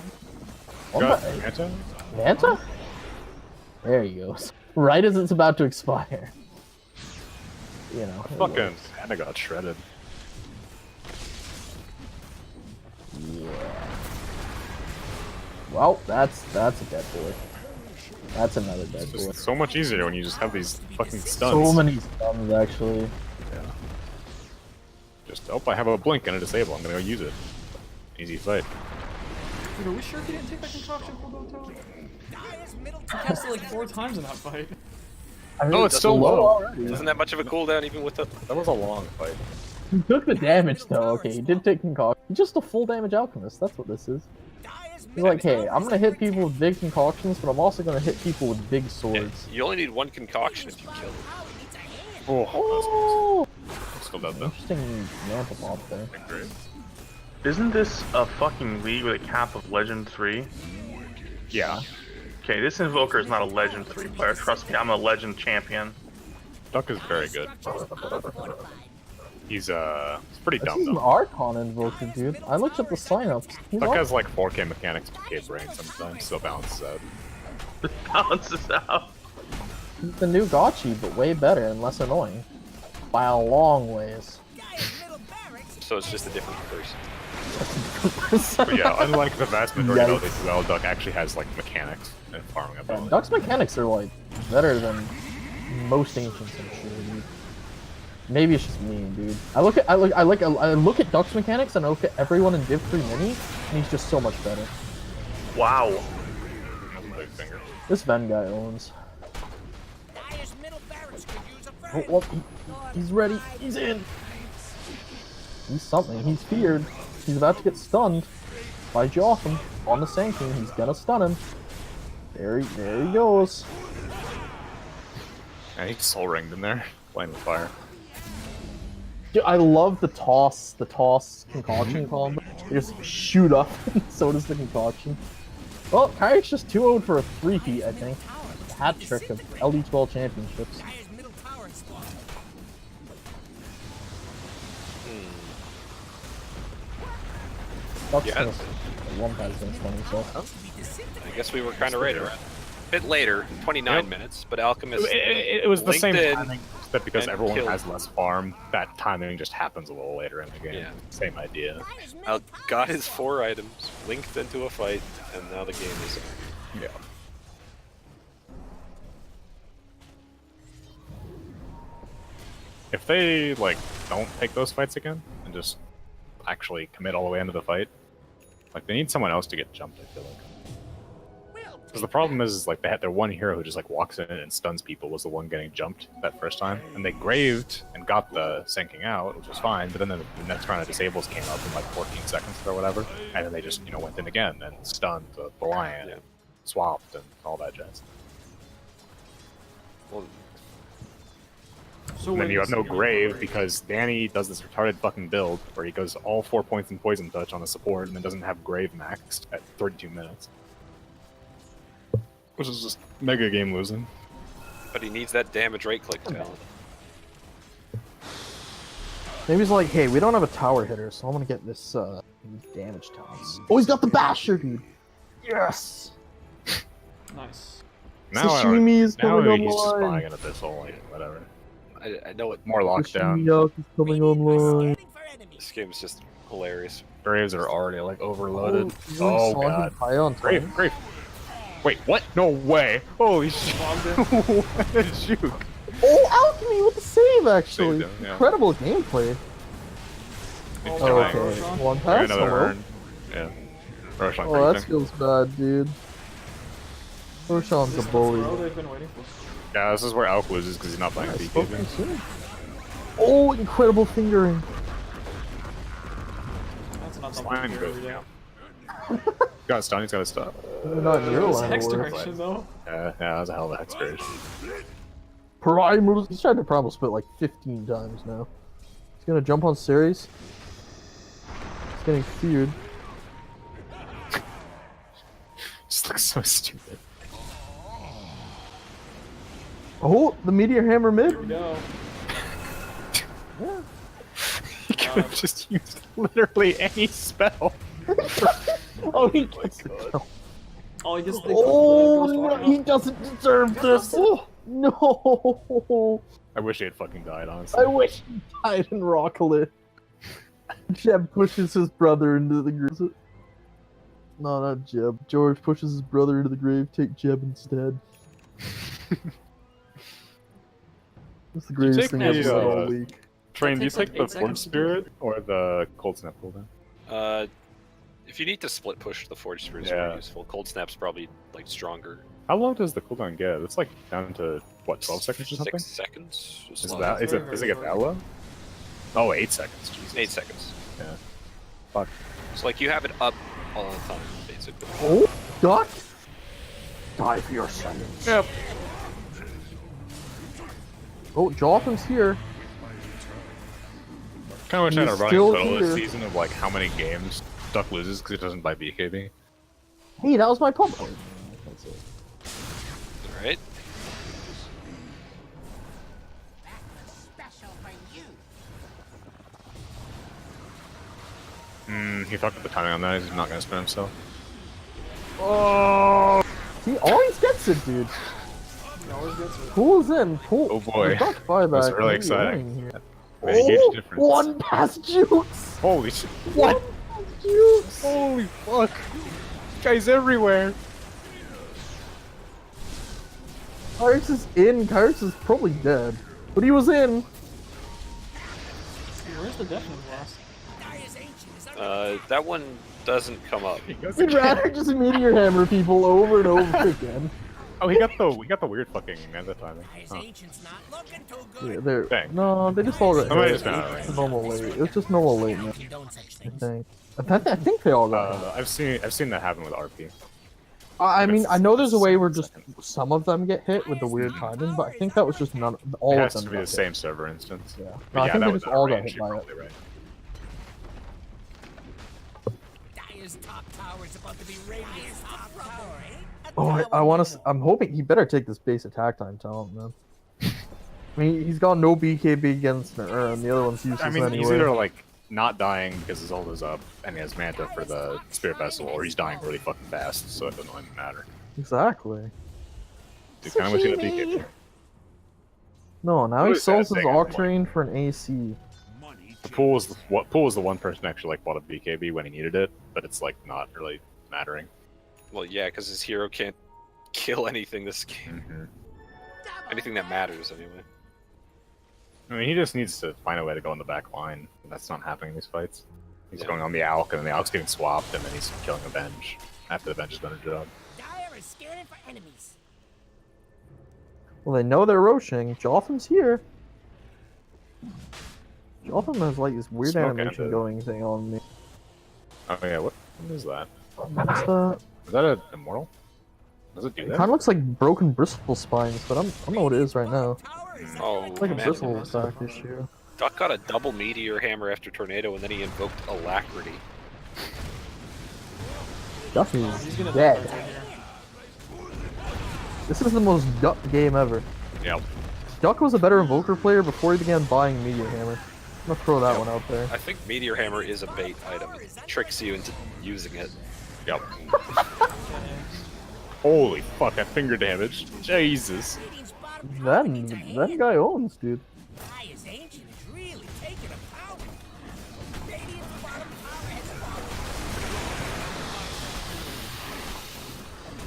One Got button. Manta? Manta? There he goes. Right as it's about to expire. You know. it Fucking works. Manta got shredded. Yeah. Well, that's a dead boy. That's another dead It's boy. just so much easier when you just have these fucking stuns. So many stuns, actually. Yeah. Just, oh, I have a blink and a disable. I'm gonna go use it. Easy fight. Dude, are we sure he didn't take that concoction for Doto? Dire's middle He tower cast it is like 4 times in that fight. I mean, Oh, it's still low. already. Isn't that much of a cooldown even with the? That was a long fight. He took the damage though. Okay, he did take concoction. He's just a full damage alchemist. That's what this is. Dire's He's middle like, hey, tower I'm is gonna hit under people with attack. big concoctions, but I'm also gonna hit people with big swords. You only need 1 concoction if you kill it. Power needs a hand. Oh, Oh, that's still dead though. interesting mantle mob there. Great. Isn't this a fucking league with a cap of Legend 3? Yeah, Okay, this Invoker is not a Legend 3 player. Trust me, I'm a Legend champion. Duck is very good. He's pretty This dumb is an though. Archon invoker, dude. I looked at the signups. He's Duck Archon. has like 4K mechanics, 2K brain sometimes, so balances out. This balances out. He's the new Gotchi, but way better and less annoying. By a long ways. Dire's middle barracks So it's just a different person. But yeah, unlike the vast majority of Yikes. LD2L, Duck actually has like mechanics and farming ability. Duck's mechanics are like better than most ancients, I'm sure, dude. Maybe it's just me, dude. I look at Duck's mechanics and I look at everyone in Div 3 Mini, and he's just so much better. Wow. That's a big finger. This Ven guy owns. Dire's middle barracks could use a Oh, friend. well, he's ready. He's in. He's something. He's feared. He's about to get stunned by Jotham on the Sanctum. He's gonna stun him. There he goes. And he's soul ringed in there, playing with fire. Dude, I love the toss concoction combo. They just shoot up, and so does the concoction. Well, Kyrix just 2-0'd for a 3-peat, I think. Hat trick of LD2L championships. Dire's middle tower is fallen. Duck's Yeah. gonna, one guy's gonna stun himself. I guess we were kind of right around. A bit later, 29 Yep. minutes, but Alchemist. It was the linked same in timing, but because and everyone killed. has less farm, that timing just happens a little later in the game. Yeah. Same idea. Dire's middle Al tower got is his 4 items, linked into a fight, and now the game is. Yeah. If they like don't take those fights again and just actually commit all the way into the fight, like they need someone else to get jumped. I feel like. Because the problem is like they had their one hero who just like walks in and stuns people was the one getting jumped that first time, and they graved and got the sinking out, which was fine. But then the next round of disables came up in like 14 seconds or whatever, and then they just went in again and stunned the lion, Yeah. and swapped and all that jazz. Well, So And then wait, you have so no you're grave right. because Danny does this retarded fucking build where he goes all 4 points in poison touch on a support and then doesn't have grave maxed at 32 minutes. Which is just mega game losing. but he needs that damage right click talent. Maybe he's like, hey, we don't have a tower hitter, so I'm gonna get this these damage talents. Oh, he's got the basher, dude. Yes. Nice. Now Sashimi is now coming he's just online. buying an abyssal, like, whatever. I know it. More lockdown. Sashimi is coming online. scanning for enemies. This game is just hilarious. Graves are already like overloaded. Oh, Oh saw him god. high on time. Grave. Wait, what? No way. Holy shit. What a juke. Oh, Alchemy with the save, actually. Saved him, yeah. Incredible gameplay. Oh, Oh, right. okay. Roshan? One Got pass. another Hello. urn. Yeah. Roshan Oh, that creeping. feels bad, dude. Roshan's Is a this the bully. throw they've been waiting for? Yeah, this is where Alk loses because he's not playing Yeah, PK. spoke too soon. Oh, incredible fingering. That's not Fine, something good. here, yeah. Got a stun, he's got a stun. Not in your It's line hex of work. direction though. Yeah, that was a hell of a hex creation. Primal. He's tried to primal split like 15 times now. He's gonna jump on Cerys. He's getting feared. Just looks so stupid. Oh, the meteor hammer mid. Here we go. Yeah. He could have just used literally any spell. Oh, he gets the kill. Oh, he gets the Oh, Ghost no, Walker he off. doesn't deserve this. Oh, no. I wish he had fucking died, honestly. I wish he died in Rocklet. Jeb pushes his brother into the grave. No, not Jeb. George pushes his brother into the grave. Take Jeb instead. That's the greatest take thing the, I've said all uh, week. Train, do you takes like take the 8 Form seconds to do. Spirit or the Cold Snap cooldown? If you need to split push, the Forge Spear is Yeah. more useful. Cold Snap's probably like stronger. How long does the cooldown get? It's like down to what, 12 seconds or something? 6 seconds. Just Is low. that is Very, it? very Does it get short. that low? Oh, 8 seconds. Jesus. 8 seconds. Yeah. Fuck. So like you have it up all the time, basically. Oh, Duck! Die for your sins. Yep. Oh, Jotham's here. Kind of wish I had a He's running still total this here. season of like how many games Duck loses because he doesn't buy BKB. Hey, that was my pump. Oh, that's it. All right. Special for you. He fucked up the timing on that. He's not gonna spin himself. Oh! He always gets it, dude. He always gets it. Pulls in. Pull. Oh boy. The Duck buyback. That's really What are you exciting. doing here? Made a huge difference. One past Jukes. Holy shit! What? Jukes. Holy fuck! Guys everywhere. Kyrix is in. Kyrix is probably dead, but he was in. Where's the deafening blast? Dyer's ancient is under That one doesn't come up. He goes We'd again. rather just meteor hammer people over and over again. Oh, we got the weird fucking meta timing. Dyer's Huh. ancient's not looking too Yeah, good. they're Dang. no, they just all got Somebody hit. just got It's it. normal late. It's just normal late, man. Condone such I things. think. I think they all got hit. I've seen that happen with RP. I mean, I know there's a way where just Second. some of them get hit with the weird timing, but I think that was just none. All It of has them to be got the same server instance. Hit. Yeah. But No, I yeah, think that they was just all got range, hit you're by it. probably right. Dyer's top tower's about to be Radiant's top tower, eh? Oh, I want to. I'm hoping he better take this base attack time talent, man. I mean, he's got no BKB against her, and the other one's useless I mean, anyway. he's either like not dying because his ult is up and he has Manta for the Spirit Vessel, or he's dying really fucking fast, so it doesn't really matter. Exactly. Dude, kind of wish he had a BKB. No, now he Who is that sells his thing? Octarine for an AC. The Pool was the one person actually like bought a BKB when he needed it, but it's like not really mattering. Well, yeah, because his hero can't kill anything this game. Anything that matters, anyway. I mean, he just needs to find a way to go in the back line. And that's not happening in these fights. He's Yeah. going on the Alk, and then the Alk's getting swapped, and then he's killing a bench after the bench has done a job. Dyer is scanning for enemies. Well, they know they're roaching. Jotham's here. Jotham has like this weird Smoke animation ended. going thing on me. Oh yeah, what is that? What's that? Is that an immortal? Does it do It that? kind of looks like broken bristle spines, but I don't know what it is right now. Tower is Oh, It's like a man. bristle attack issue. Duck got a double meteor hammer after tornado, and then he invoked alacrity. Duck He's is gonna dead. die right here. This is the most Duck game ever. Yep. Duck was a better Invoker player before he began buying Meteor Hammer. I'm gonna throw that one out there. I think meteor hammer is a bait item. It tricks you into using it. Yep. Holy fuck, that finger damage. Jesus. Radiant's bottom tower. That guy owns, dude. Dyer's ancient is really taking a power. Radiant's bottom tower has fallen.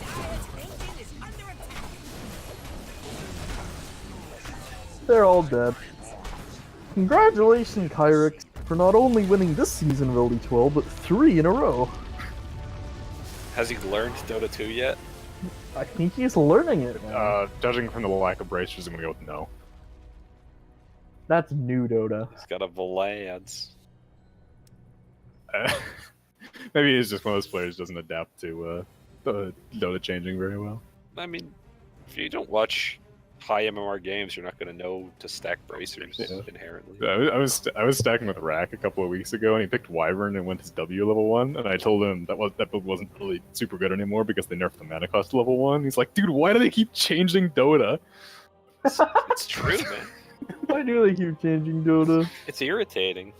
Dyer's ancient is under attack. They're all dead. Congratulations, Kyrix, for not only winning this season of LD2L, but 3 in a row. Has he learned Dota 2 yet? I think he's learning it, man. Judging from the lack of bracers, I'm gonna go with no. That's new Dota. He's got a Valance. Maybe he's just one of those players who doesn't adapt to Dota changing very well. I mean, if you don't watch high MMR games, you're not going to know to stack bracers Yeah. inherently. I was stacking with Rack a couple of weeks ago, and he picked Wyvern and went his W level 1, and I told him that build wasn't really super good anymore because they nerfed the mana cost to level 1. He's like, dude, why do they keep changing Dota? It's true, man. Why do they keep changing Dota? It's irritating.